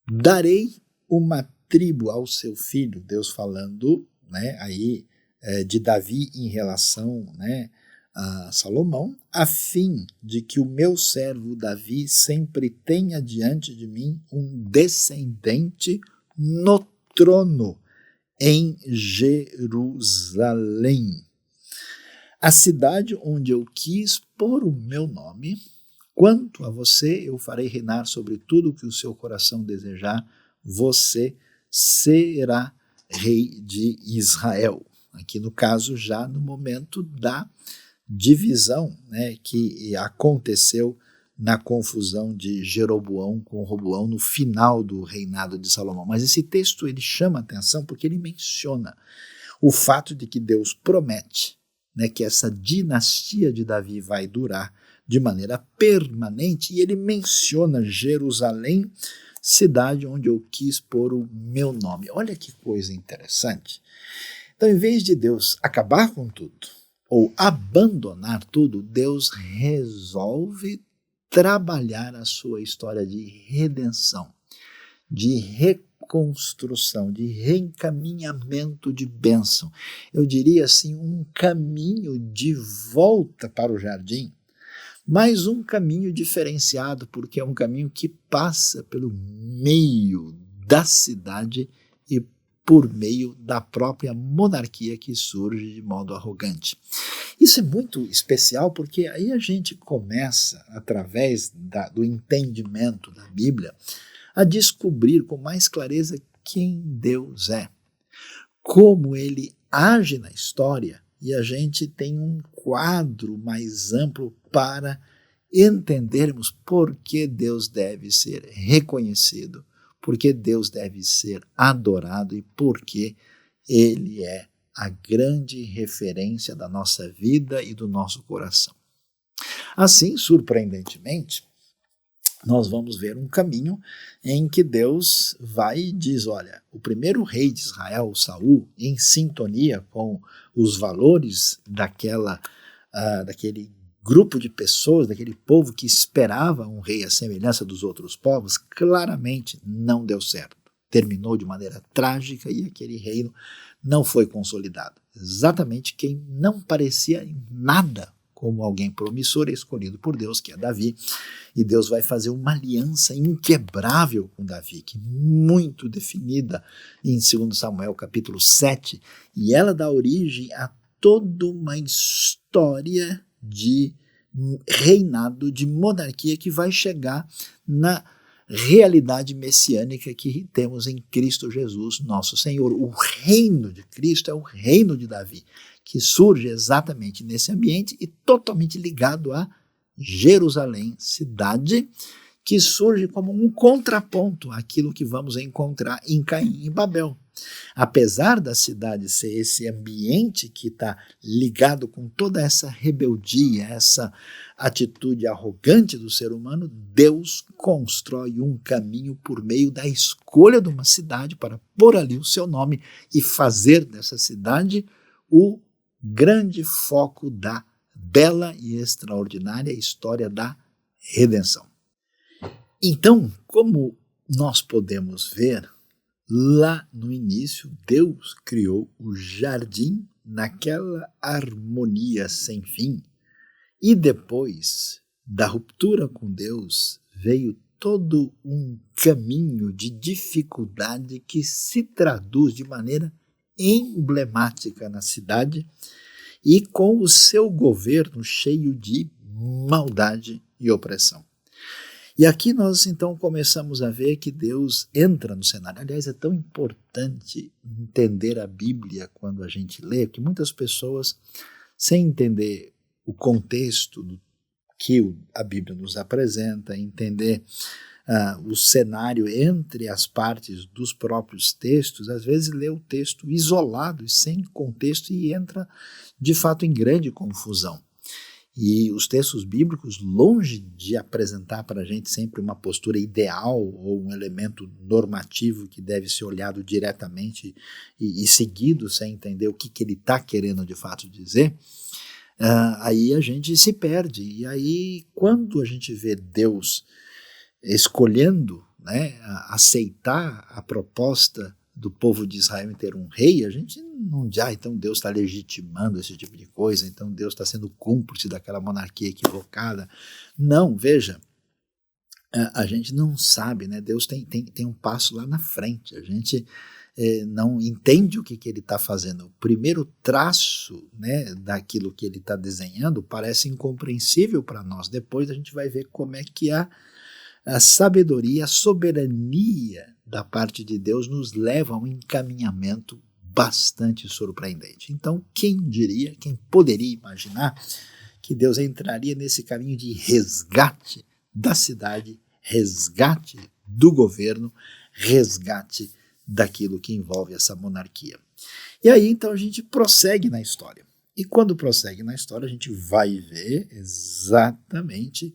Darei uma tribo ao seu filho, Deus falando, né, aí de Davi em relação, né, a Salomão, a fim de que o meu servo Davi sempre tenha diante de mim um descendente no trono em Jerusalém. A cidade onde eu quis pôr o meu nome, quanto a você eu farei reinar sobre tudo o que o seu coração desejar, você será rei de Israel. Aqui no caso já no momento da divisão, né, que aconteceu na confusão de Jeroboão com Roboão no final do reinado de Salomão. Mas esse texto ele chama atenção porque ele menciona o fato de que Deus promete, né, que essa dinastia de Davi vai durar de maneira permanente, e ele menciona Jerusalém, cidade onde eu quis pôr o meu nome. Olha que coisa interessante. Então, em vez de Deus acabar com tudo, ou abandonar tudo, Deus resolve trabalhar a sua história de redenção, de reconstrução, de reencaminhamento de bênção. Eu diria assim, um caminho de volta para o jardim, mas um caminho diferenciado, porque é um caminho que passa pelo meio da cidade e por meio da própria monarquia que surge de modo arrogante. Isso é muito especial porque aí a gente começa, através do entendimento da Bíblia, a descobrir com mais clareza quem Deus é, como Ele age na história, e a gente tem um quadro mais amplo para entendermos por que Deus deve ser reconhecido, porque Deus deve ser adorado e porque Ele é a grande referência da nossa vida e do nosso coração. Assim, surpreendentemente, nós vamos ver um caminho em que Deus vai e diz, olha, o primeiro rei de Israel, Saul, em sintonia com os valores daquele grupo de pessoas, daquele povo que esperava um rei à semelhança dos outros povos, claramente não deu certo. Terminou de maneira trágica e aquele reino não foi consolidado. Exatamente quem não parecia em nada como alguém promissor é escolhido por Deus, que é Davi, e Deus vai fazer uma aliança inquebrável com Davi, que é muito definida em 2 Samuel capítulo 7, e ela dá origem a toda uma história de reinado, de monarquia que vai chegar na realidade messiânica que temos em Cristo Jesus, nosso Senhor. O reino de Cristo é o reino de Davi, que surge exatamente nesse ambiente e totalmente ligado a Jerusalém, cidade que surge como um contraponto àquilo que vamos encontrar em Caim e Babel. Apesar da cidade ser esse ambiente que está ligado com toda essa rebeldia, essa atitude arrogante do ser humano, Deus constrói um caminho por meio da escolha de uma cidade para pôr ali o seu nome e fazer dessa cidade o grande foco da bela e extraordinária história da redenção. Então, como nós podemos ver, lá no início, Deus criou o jardim naquela harmonia sem fim. E depois da ruptura com Deus, veio todo um caminho de dificuldade que se traduz de maneira emblemática na cidade e com o seu governo cheio de maldade e opressão. E aqui nós então começamos a ver que Deus entra no cenário. Aliás, é tão importante entender a Bíblia quando a gente lê, que muitas pessoas, sem entender o contexto que a Bíblia nos apresenta, entender o cenário entre as partes dos próprios textos, às vezes lê o texto isolado e sem contexto e entra de fato em grande confusão. E os textos bíblicos, longe de apresentar para a gente sempre uma postura ideal ou um elemento normativo que deve ser olhado diretamente e seguido sem entender o que ele está querendo de fato dizer, aí a gente se perde. E aí, quando a gente vê Deus escolhendo, né, aceitar a proposta do povo de Israel em ter um rei, a gente não diz, então Deus está legitimando esse tipo de coisa, então Deus está sendo cúmplice daquela monarquia equivocada. Não, veja, a gente não sabe, né? Deus tem um passo lá na frente, a gente não entende o que ele está fazendo. O primeiro traço, né, daquilo que ele está desenhando parece incompreensível para nós, depois a gente vai ver como é que a sabedoria, a soberania da parte de Deus nos leva a um encaminhamento bastante surpreendente. Então, quem diria, quem poderia imaginar que Deus entraria nesse caminho de resgate da cidade, resgate do governo, resgate daquilo que envolve essa monarquia. E aí, então, a gente prossegue na história. E quando prossegue na história, a gente vai ver exatamente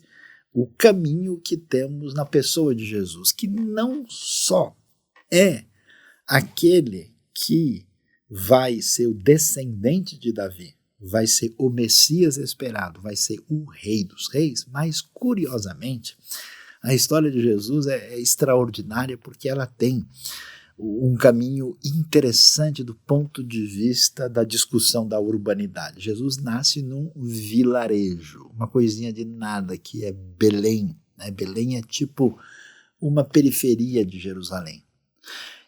o caminho que temos na pessoa de Jesus, que não só é aquele que vai ser o descendente de Davi, vai ser o Messias esperado, vai ser o Rei dos Reis, mas, curiosamente, a história de Jesus é extraordinária porque ela tem um caminho interessante do ponto de vista da discussão da urbanidade. Jesus nasce num vilarejo, uma coisinha de nada, que é Belém. Né? Belém é tipo uma periferia de Jerusalém.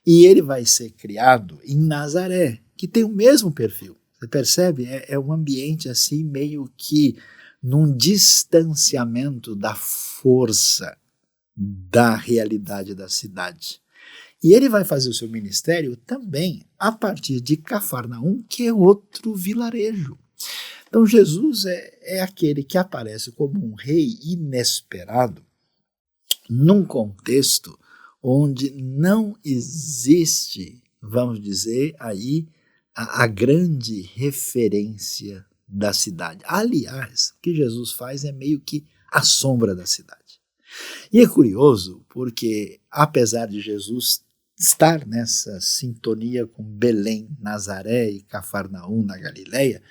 E ele vai ser criado em Nazaré, que tem o mesmo perfil. Você percebe? É um ambiente assim meio que num distanciamento da força da realidade da cidade. E ele vai fazer o seu ministério também a partir de Cafarnaum, que é outro vilarejo. Então Jesus é aquele que aparece como um rei inesperado num contexto onde não existe, vamos dizer, aí a grande referência da cidade. Aliás, o que Jesus faz é meio que a sombra da cidade. E é curioso porque, apesar de Jesus estar nessa sintonia com Belém, Nazaré e Cafarnaum na Galileia,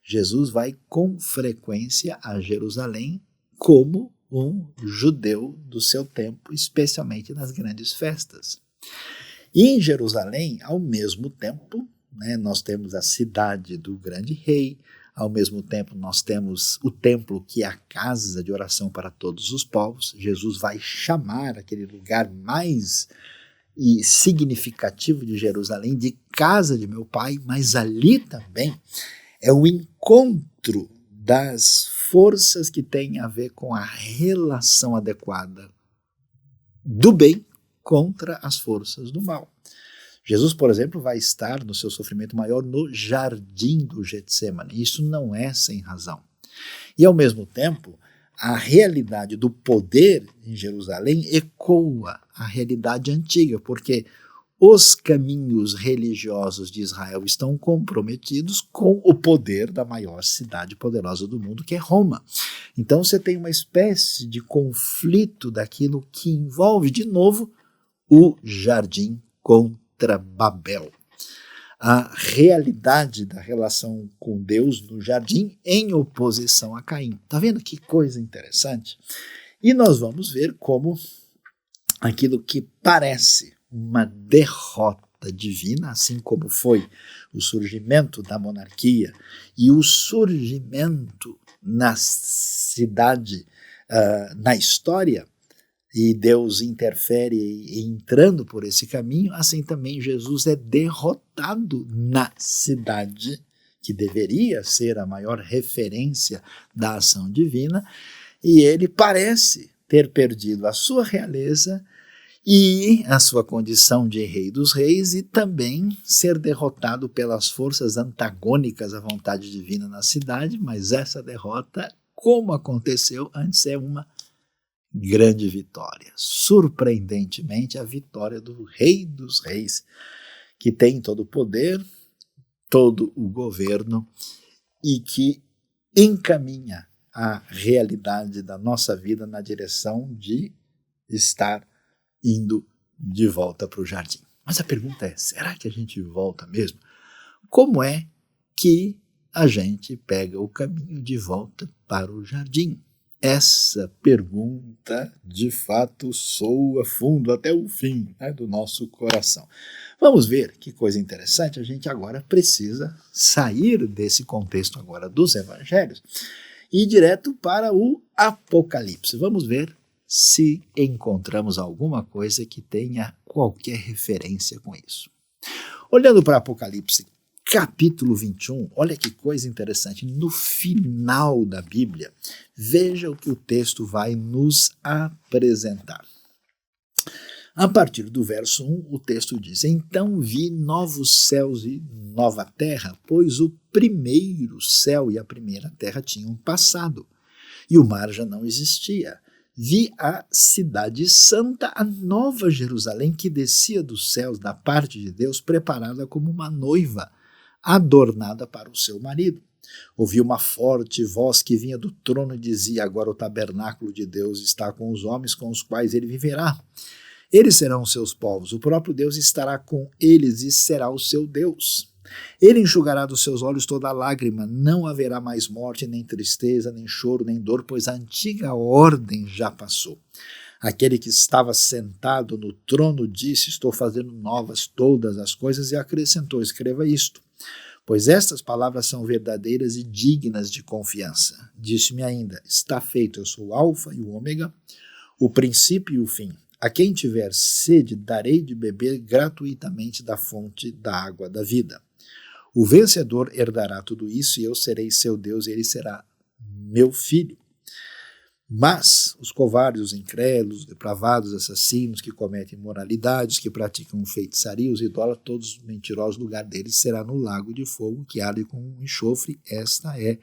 Jesus vai com frequência a Jerusalém como um judeu do seu tempo, especialmente nas grandes festas. E em Jerusalém, ao mesmo tempo, né, nós temos a cidade do grande rei, ao mesmo tempo nós temos o templo, que é a casa de oração para todos os povos. Jesus vai chamar aquele lugar mais significativo de Jerusalém de casa de meu pai, mas ali também é o encontro das forças que têm a ver com a relação adequada do bem contra as forças do mal. Jesus, por exemplo, vai estar no seu sofrimento maior no jardim do Getsemane. Isso não é sem razão. E, ao mesmo tempo, a realidade do poder em Jerusalém ecoa a realidade antiga, porque os caminhos religiosos de Israel estão comprometidos com o poder da maior cidade poderosa do mundo, que é Roma. Então você tem uma espécie de conflito daquilo que envolve, de novo, o jardim contra Babel. A realidade da relação com Deus no jardim em oposição a Caim. Tá vendo que coisa interessante? E nós vamos ver como aquilo que parece uma derrota divina, assim como foi o surgimento da monarquia e o surgimento na cidade, na história, e Deus interfere entrando por esse caminho, assim também Jesus é derrotado na cidade, que deveria ser a maior referência da ação divina, e ele parece ter perdido a sua realeza e a sua condição de rei dos reis, e também ser derrotado pelas forças antagônicas à vontade divina na cidade, mas essa derrota, como aconteceu antes, é uma grande vitória. Surpreendentemente, a vitória do Rei dos Reis, que tem todo o poder, todo o governo e que encaminha a realidade da nossa vida na direção de estar indo de volta para o jardim. Mas a pergunta é, será que a gente volta mesmo? Como é que a gente pega o caminho de volta para o jardim? Essa pergunta, de fato, soa fundo até o fim, né, do nosso coração. Vamos ver que coisa interessante, a gente agora precisa sair desse contexto agora dos evangelhos e ir direto para o Apocalipse. Vamos ver se encontramos alguma coisa que tenha qualquer referência com isso. Olhando para Apocalipse, capítulo 21, olha que coisa interessante, no final da Bíblia, veja o que o texto vai nos apresentar. A partir do verso 1, o texto diz: Então vi novos céus e nova terra, pois o primeiro céu e a primeira terra tinham passado, e o mar já não existia. Vi a cidade santa, a nova Jerusalém, que descia dos céus da parte de Deus, preparada como uma noiva, adornada para o seu marido. Ouvi uma forte voz que vinha do trono e dizia: Agora o tabernáculo de Deus está com os homens com os quais ele viverá. Eles serão seus povos, o próprio Deus estará com eles e será o seu Deus. Ele enxugará dos seus olhos toda lágrima, não haverá mais morte, nem tristeza, nem choro, nem dor, pois a antiga ordem já passou. Aquele que estava sentado no trono disse: Estou fazendo novas todas as coisas, e acrescentou: Escreva isto, pois estas palavras são verdadeiras e dignas de confiança. Disse-me ainda: Está feito, eu sou o Alfa e o Ômega, o princípio e o fim. A quem tiver sede, darei de beber gratuitamente da fonte da água da vida. O vencedor herdará tudo isso, e eu serei seu Deus, e ele será meu filho. Mas os covardes, os incrédulos, os depravados, assassinos, que cometem imoralidades, que praticam feitiçaria, os idólatras, todos os mentirosos, o lugar deles será no lago de fogo que arde com enxofre. Esta é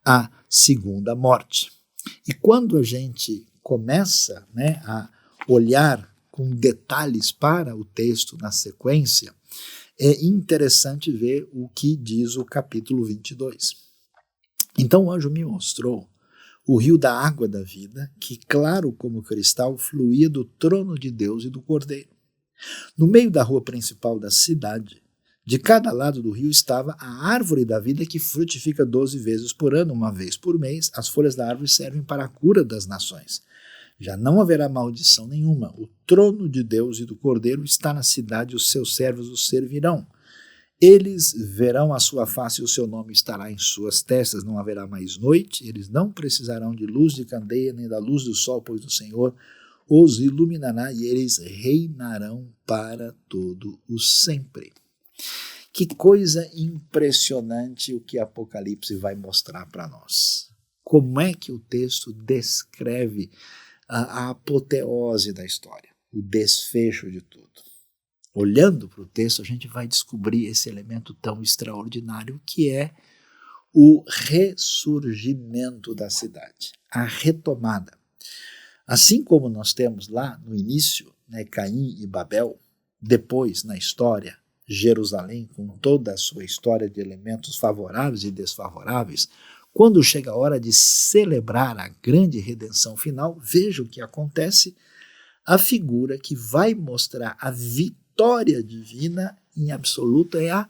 a segunda morte. E quando a gente começa, a olhar com detalhes para o texto na sequência, é interessante ver o que diz o capítulo 22. Então o anjo me mostrou o rio da água da vida, que, claro como cristal, fluía do trono de Deus e do Cordeiro. No meio da rua principal da cidade, de cada lado do rio estava a árvore da vida, que frutifica 12 vezes por ano, uma vez por mês. As folhas da árvore servem para a cura das nações. Já não haverá maldição nenhuma. O trono de Deus e do Cordeiro está na cidade, os seus servos os servirão. Eles verão a sua face e o seu nome estará em suas testas. Não haverá mais noite, eles não precisarão de luz de candeia nem da luz do sol, pois o Senhor os iluminará e eles reinarão para todo o sempre. Que coisa impressionante o que Apocalipse vai mostrar para nós. Como é que o texto descreve a apoteose da história, o desfecho de tudo. Olhando para o texto, a gente vai descobrir esse elemento tão extraordinário que é o ressurgimento da cidade, a retomada. Assim como nós temos lá no início, Caim e Babel, depois na história, Jerusalém, com toda a sua história de elementos favoráveis e desfavoráveis, quando chega a hora de celebrar a grande redenção final, veja o que acontece, a figura que vai mostrar a vitória divina em absoluto é a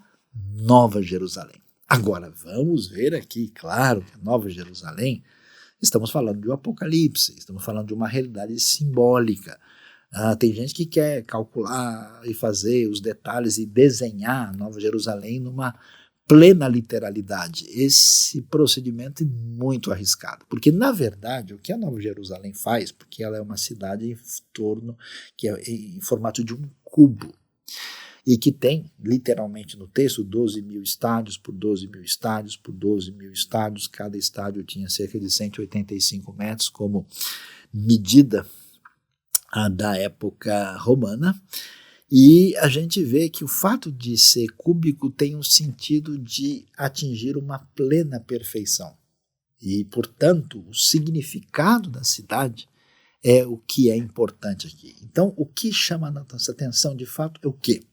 Nova Jerusalém. Agora, vamos ver aqui, claro, que a Nova Jerusalém, estamos falando de um Apocalipse, estamos falando de uma realidade simbólica. Tem gente que quer calcular e fazer os detalhes e desenhar a Nova Jerusalém numa plena literalidade. Esse procedimento é muito arriscado, porque na verdade o que a Nova Jerusalém faz, porque ela é uma cidade em torno, que é em formato de um cubo, e que tem, literalmente no texto, 12 mil estádios por 12 mil estádios por 12 mil estádios, cada estádio tinha cerca de 185 metros como medida da época romana, e a gente vê que o fato de ser cúbico tem um sentido de atingir uma plena perfeição. E, portanto, o significado da cidade é o que é importante aqui. Então, o que chama a nossa atenção, de fato, é o quê?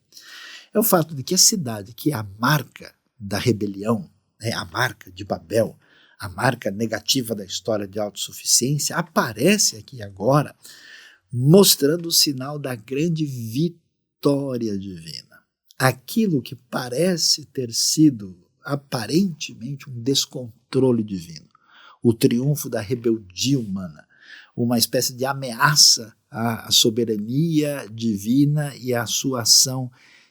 É o fato de que a cidade, que é a marca da rebelião, a marca de Babel, a marca negativa da história de autossuficiência, aparece aqui agora, mostrando o sinal da grande vitória divina. Aquilo que parece ter sido aparentemente um descontrole divino, o triunfo da rebeldia humana, uma espécie de ameaça à soberania divina e à sua ação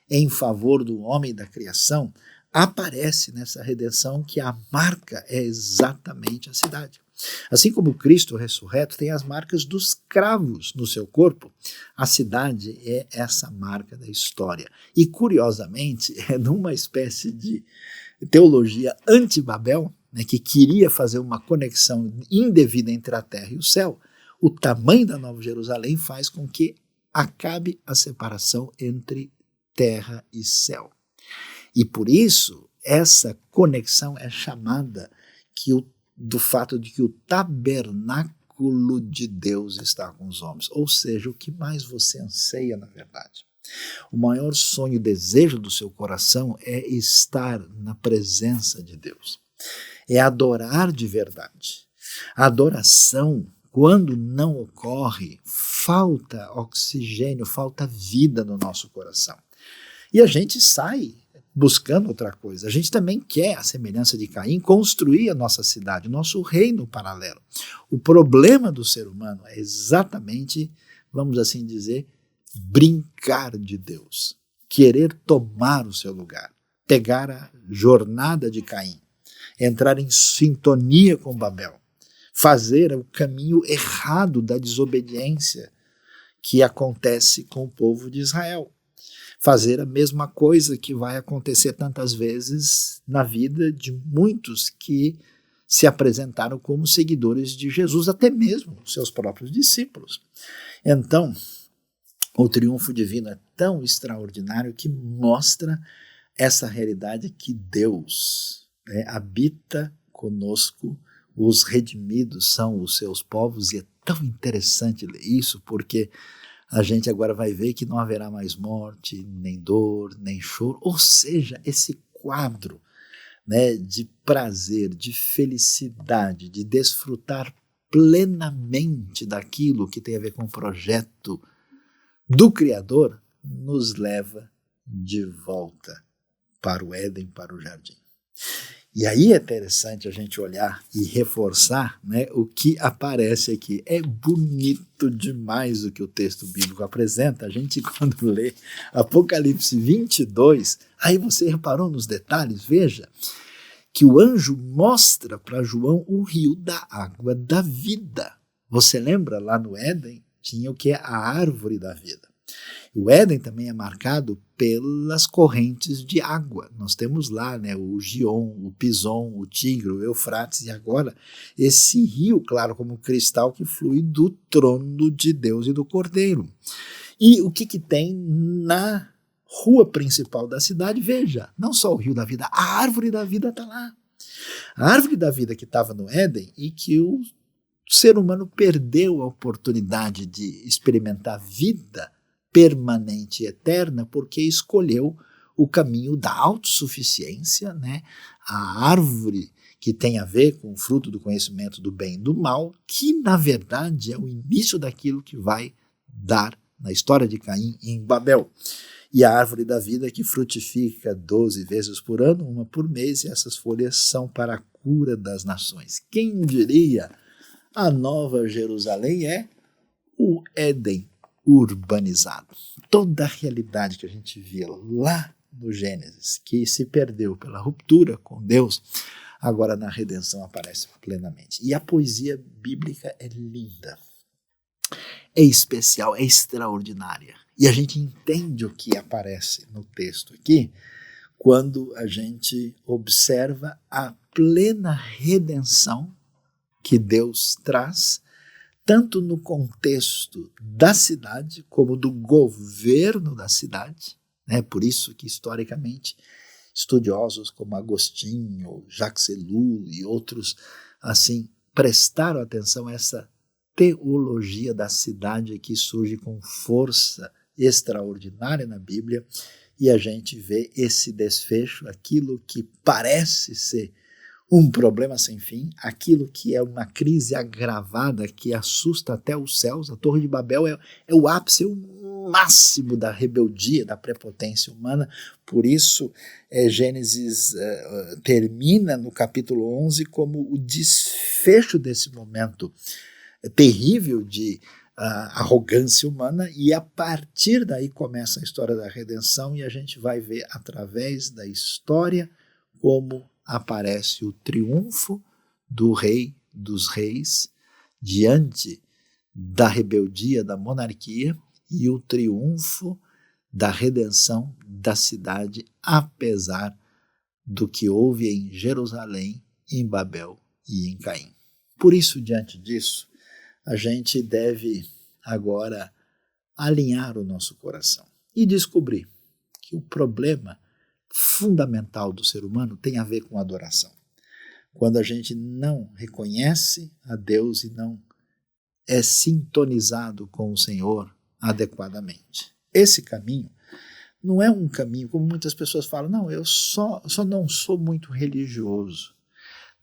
em favor do homem e da criação, aparece nessa redenção que a marca é exatamente a cidade. Assim como Cristo ressurreto tem as marcas dos cravos no seu corpo, a cidade é essa marca da história. E, curiosamente, é numa espécie de teologia anti-Babel, que queria fazer uma conexão indevida entre a terra e o céu, o tamanho da Nova Jerusalém faz com que acabe a separação entre terra e céu. E por isso, essa conexão é chamada do fato de que o tabernáculo de Deus está com os homens. Ou seja, o que mais você anseia, na verdade. O maior sonho e desejo do seu coração é estar na presença de Deus. É adorar de verdade. A adoração, quando não ocorre, falta oxigênio, falta vida no nosso coração. E a gente sai buscando outra coisa. A gente também quer, à semelhança de Caim, construir a nossa cidade, o nosso reino paralelo. O problema do ser humano é exatamente, vamos assim dizer, brincar de Deus, querer tomar o seu lugar, pegar a jornada de Caim, entrar em sintonia com Babel, fazer o caminho errado da desobediência que acontece com o povo de Israel. Fazer a mesma coisa que vai acontecer tantas vezes na vida de muitos que se apresentaram como seguidores de Jesus, até mesmo seus próprios discípulos. Então, o triunfo divino é tão extraordinário que mostra essa realidade que Deus habita conosco, os redimidos são os seus povos, e é tão interessante ler isso, porque a gente agora vai ver que não haverá mais morte, nem dor, nem choro, ou seja, esse quadro de prazer, de felicidade, de desfrutar plenamente daquilo que tem a ver com o projeto do Criador, nos leva de volta para o Éden, para o jardim. E aí é interessante a gente olhar e reforçar o que aparece aqui. É bonito demais o que o texto bíblico apresenta. A gente, quando lê Apocalipse 22, aí você reparou nos detalhes, veja, que o anjo mostra para João o rio da água da vida. Você lembra lá no Éden? Tinha o que é a árvore da vida. O Éden também é marcado pelas correntes de água. Nós temos lá o Gion, o Pison, o Tigre, o Eufrates, e agora esse rio, claro, como cristal, que flui do trono de Deus e do Cordeiro. E o que tem na rua principal da cidade? Veja, não só o rio da vida, a árvore da vida está lá. A árvore da vida que estava no Éden e que o ser humano perdeu a oportunidade de experimentar vida permanente e eterna porque escolheu o caminho da autossuficiência, a árvore que tem a ver com o fruto do conhecimento do bem e do mal, que na verdade é o início daquilo que vai dar na história de Caim em Babel. E a árvore da vida que frutifica 12 vezes por ano, uma por mês, e essas folhas são para a cura das nações. Quem diria? A Nova Jerusalém é o Éden urbanizado. Toda a realidade que a gente via lá no Gênesis, que se perdeu pela ruptura com Deus, agora na redenção aparece plenamente. E a poesia bíblica é linda, é especial, é extraordinária. E a gente entende o que aparece no texto aqui quando a gente observa a plena redenção que Deus traz, tanto no contexto da cidade, como do governo da cidade. Por isso que, historicamente, estudiosos como Agostinho, Jacques Ellul e outros assim prestaram atenção a essa teologia da cidade que surge com força extraordinária na Bíblia, e a gente vê esse desfecho, aquilo que parece ser um problema sem fim, aquilo que é uma crise agravada que assusta até os céus. A Torre de Babel é o ápice, é o máximo da rebeldia, da prepotência humana. Por isso, Gênesis termina no capítulo 11 como o desfecho desse momento terrível de arrogância humana, e a partir daí começa a história da redenção, e a gente vai ver através da história como aparece o triunfo do Rei dos Reis diante da rebeldia da monarquia e o triunfo da redenção da cidade, apesar do que houve em Jerusalém, em Babel e em Caim. Por isso, diante disso, a gente deve agora alinhar o nosso coração e descobrir que o problema fundamental do ser humano tem a ver com adoração. Quando a gente não reconhece a Deus e não é sintonizado com o Senhor adequadamente. Esse caminho não é um caminho, como muitas pessoas falam, não, eu só não sou muito religioso.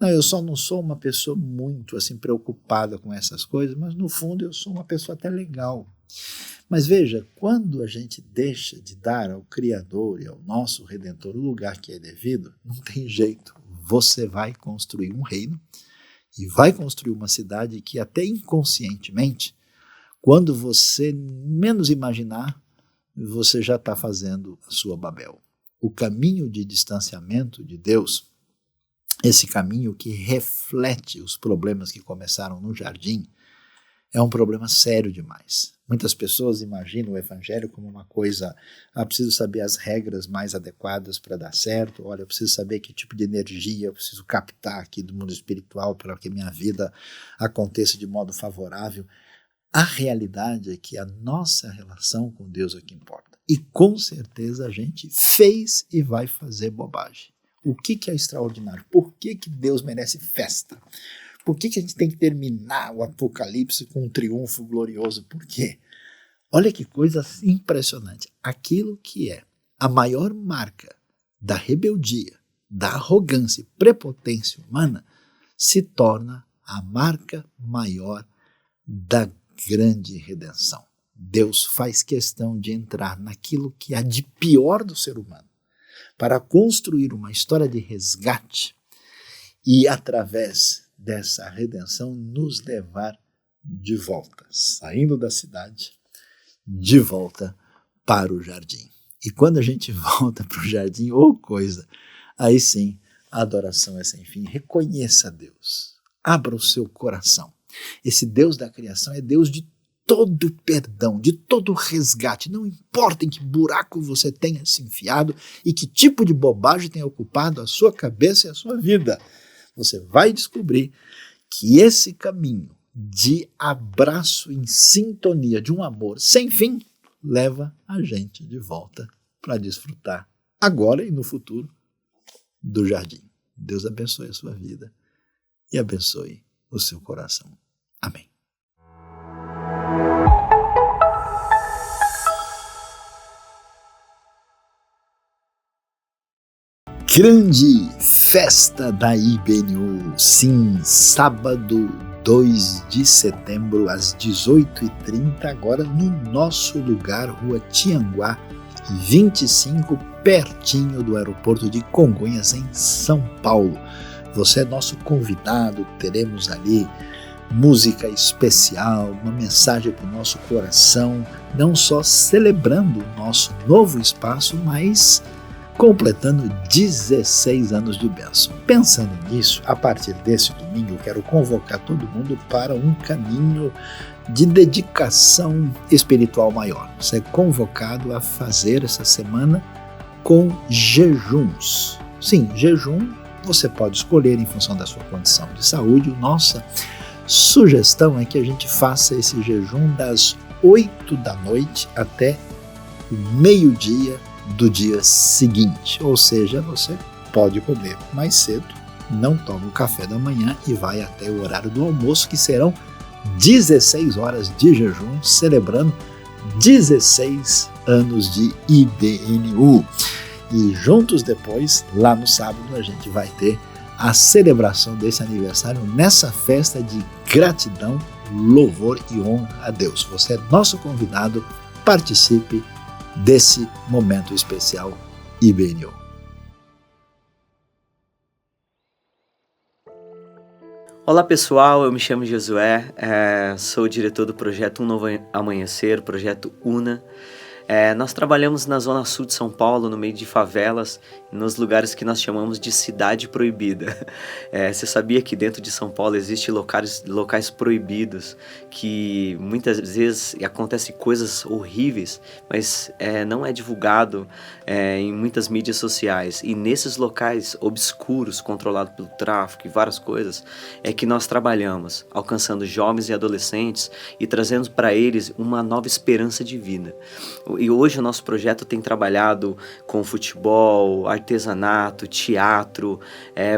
Não, eu só não sou uma pessoa muito assim preocupada com essas coisas, mas no fundo eu sou uma pessoa até legal. Mas veja, quando a gente deixa de dar ao Criador e ao nosso Redentor o lugar que é devido, não tem jeito. Você vai construir um reino e vai construir uma cidade que até inconscientemente, quando você menos imaginar, você já está fazendo a sua Babel. O caminho de distanciamento de Deus, esse caminho que reflete os problemas que começaram no jardim, é um problema sério demais. Muitas pessoas imaginam o evangelho como uma coisa, preciso saber as regras mais adequadas para dar certo, olha, eu preciso saber que tipo de energia eu preciso captar aqui do mundo espiritual para que minha vida aconteça de modo favorável. A realidade é que a nossa relação com Deus é o que importa. E com certeza a gente fez e vai fazer bobagem. O que é extraordinário? Por que Deus merece festa? Por que a gente tem que terminar o Apocalipse com um triunfo glorioso? Por quê? Olha que coisa impressionante. Aquilo que é a maior marca da rebeldia, da arrogância e prepotência humana, se torna a marca maior da grande redenção. Deus faz questão de entrar naquilo que há de pior do ser humano, para construir uma história de resgate e, através dessa redenção, nos levar de volta, saindo da cidade, de volta para o jardim. E quando a gente volta para o jardim, coisa, aí sim, a adoração é sem fim. Reconheça Deus, abra o seu coração. Esse Deus da criação é Deus de todo perdão, de todo resgate. Não importa em que buraco você tenha se enfiado e que tipo de bobagem tenha ocupado a sua cabeça e a sua vida. Você vai descobrir que esse caminho de abraço em sintonia, de um amor sem fim, leva a gente de volta para desfrutar agora e no futuro do jardim. Deus abençoe a sua vida e abençoe o seu coração. Amém. Grande festa da IBNU, sim, sábado 2 de setembro às 18h30, agora no nosso lugar, Rua Tianguá, 25, pertinho do aeroporto de Congonhas, em São Paulo. Você é nosso convidado, teremos ali música especial, uma mensagem para o nosso coração, não só celebrando o nosso novo espaço, mas completando 16 anos de bênção. Pensando nisso, a partir desse domingo eu quero convocar todo mundo para um caminho de dedicação espiritual maior. Você é convocado a fazer essa semana com jejuns. Sim, jejum você pode escolher em função da sua condição de saúde. Nossa sugestão é que a gente faça esse jejum das 8 da noite até o meio-dia do dia seguinte. Ou seja, você pode comer mais cedo, não toma o café da manhã e vai até o horário do almoço, que serão 16 horas de jejum, celebrando 16 anos de IBNU. E juntos depois, lá no sábado, a gente vai ter a celebração desse aniversário nessa festa de gratidão, louvor e honra a Deus. Você é nosso convidado, participe desse momento especial IBNU. Olá pessoal, eu me chamo Josué, sou o diretor do projeto Um Novo Amanhecer, projeto UNA. Nós trabalhamos na zona sul de São Paulo, no meio de favelas, nos lugares que nós chamamos de cidade proibida. Você sabia que dentro de São Paulo existem locais proibidos, que muitas vezes acontecem coisas horríveis, mas não é divulgado em muitas mídias sociais. E nesses locais obscuros, controlados pelo tráfico e várias coisas, é que nós trabalhamos, alcançando jovens e adolescentes e trazendo para eles uma nova esperança de vida. E hoje o nosso projeto tem trabalhado com futebol, artesanato, teatro,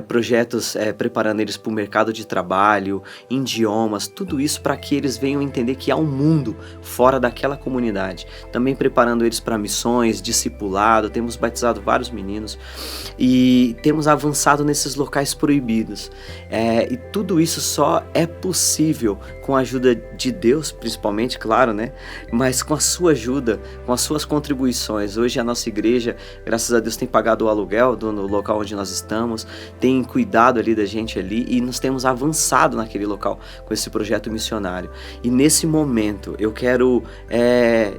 projetos preparando eles para o mercado de trabalho, idiomas, tudo isso para que eles venham entender que há um mundo fora daquela comunidade. Também preparando eles para missões, discipulado, temos batizado vários meninos e temos avançado nesses locais proibidos. E tudo isso só é possível com a ajuda de Deus, principalmente, claro, né? Mas com a sua ajuda, com as suas contribuições. Hoje a nossa igreja, graças a Deus, tem pagado o aluguel do local onde nós estamos, tem cuidado ali da gente ali e nós temos avançado naquele local com esse projeto missionário. E nesse momento eu quero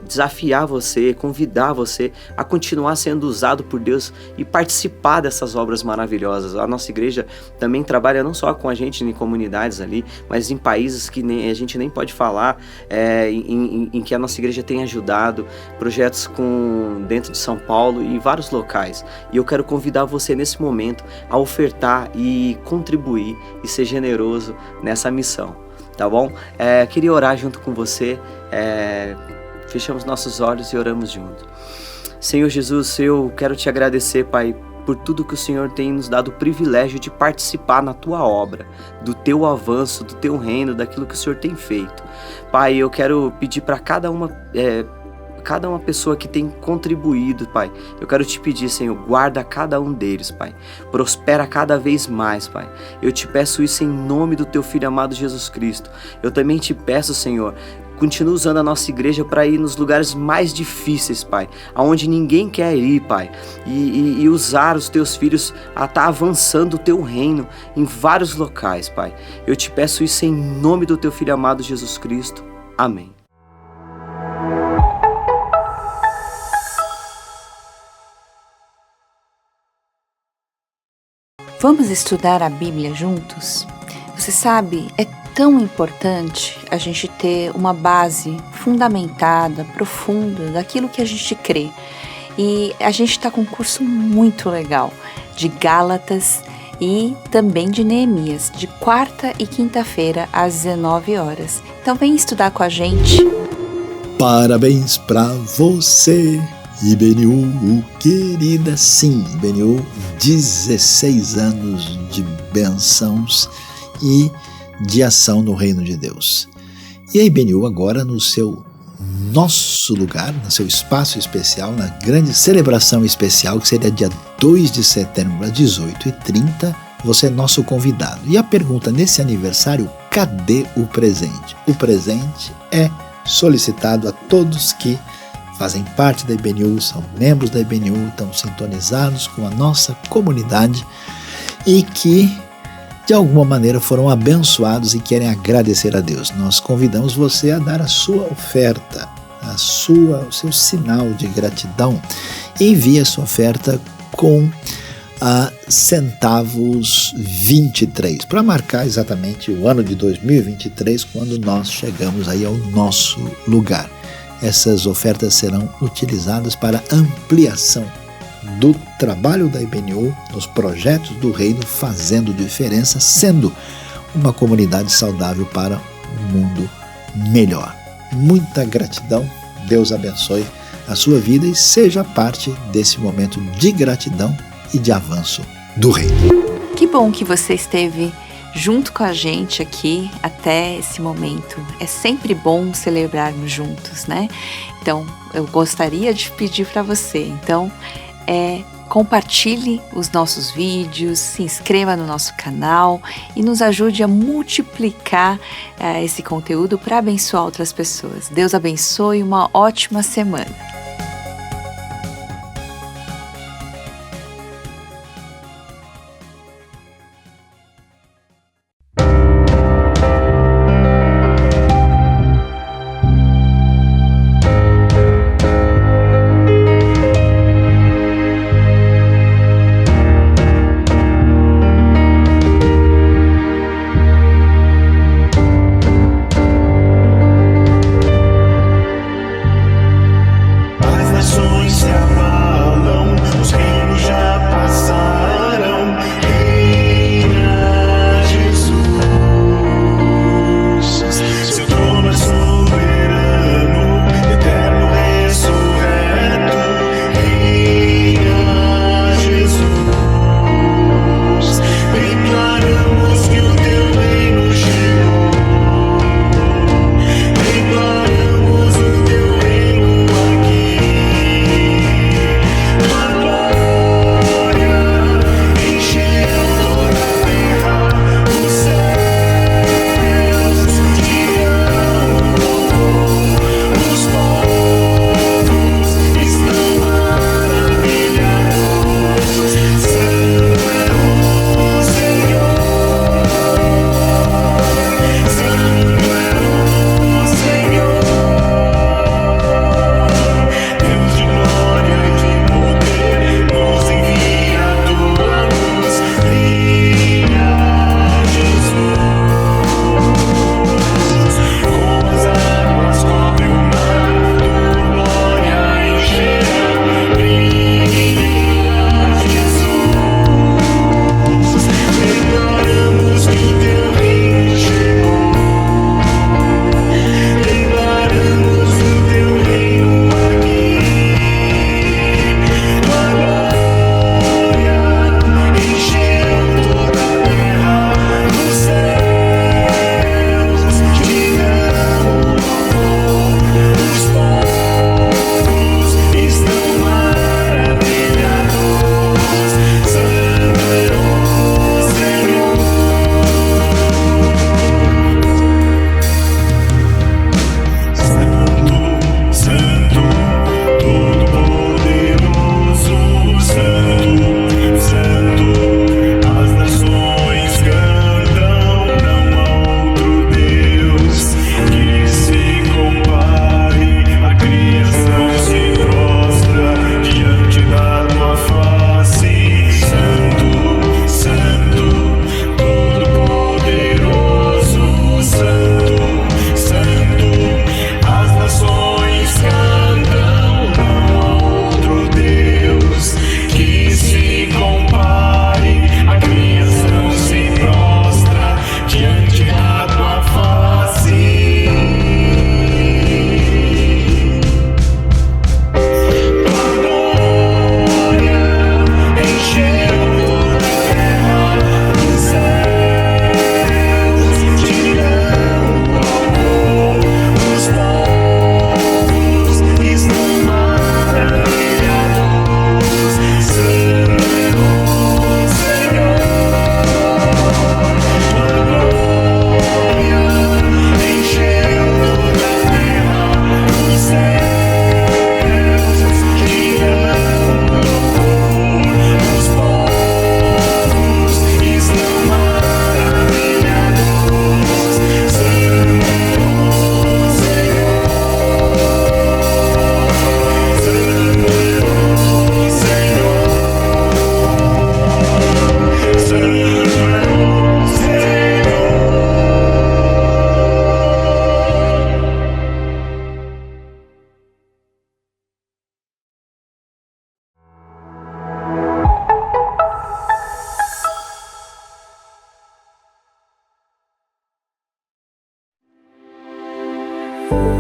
desafiar você, convidar você a continuar sendo usado por Deus e participar dessas obras maravilhosas. A nossa igreja também trabalha não só com a gente em comunidades ali, mas em países que a gente nem pode falar, em que a nossa igreja tem ajudado, projetos dentro de São Paulo e vários locais. E eu quero convidar você nesse momento a ofertar e contribuir e ser generoso nessa missão, tá bom? Queria orar junto com você, fechamos nossos olhos e oramos junto. Senhor Jesus, eu quero te agradecer, Pai, por tudo que o Senhor tem nos dado o privilégio de participar na Tua obra, do Teu avanço, do Teu reino, daquilo que o Senhor tem feito. Pai, eu quero pedir para cada uma pessoa que tem contribuído, Pai. Eu quero te pedir, Senhor, guarda cada um deles, Pai. Prospera cada vez mais, Pai. Eu te peço isso em nome do Teu Filho amado Jesus Cristo. Eu também te peço, Senhor, continua usando a nossa igreja para ir nos lugares mais difíceis, Pai, aonde ninguém quer ir, Pai, e usar os Teus filhos a estar avançando o Teu reino em vários locais, Pai. Eu te peço isso em nome do Teu Filho amado Jesus Cristo. Amém. Vamos estudar a Bíblia juntos? Você sabe, é tão importante a gente ter uma base fundamentada, profunda, daquilo que a gente crê. E a gente está com um curso muito legal de Gálatas e também de Neemias, de quarta e quinta-feira às 19 horas. Então vem estudar com a gente. Parabéns pra você, IBNU, querida. Sim, IBNU, 16 anos de bênçãos e de ação no reino de Deus. E a IBNU agora no nosso lugar, no seu espaço especial, na grande celebração especial, que seria dia 2 de setembro às 18h30, você é nosso convidado. E a pergunta nesse aniversário, cadê o presente? O presente é solicitado a todos que fazem parte da IBNU, são membros da IBNU, estão sintonizados com a nossa comunidade e que de alguma maneira foram abençoados e querem agradecer a Deus. Nós convidamos você a dar a sua oferta. o seu sinal de gratidão, envie a sua oferta com centavos 23, para marcar exatamente o ano de 2023, quando nós chegamos aí ao nosso lugar. Essas ofertas serão utilizadas para ampliação do trabalho da IBNU nos projetos do Reino, fazendo diferença, sendo uma comunidade saudável para um mundo melhor. Muita gratidão, Deus abençoe a sua vida e seja parte desse momento de gratidão e de avanço do Reino. Que bom que você esteve junto com a gente aqui até esse momento. É sempre bom celebrarmos juntos, né? Então, eu gostaria de pedir para você, compartilhe os nossos vídeos, se inscreva no nosso canal e nos ajude a multiplicar esse conteúdo para abençoar outras pessoas. Deus abençoe, uma ótima semana.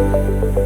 Música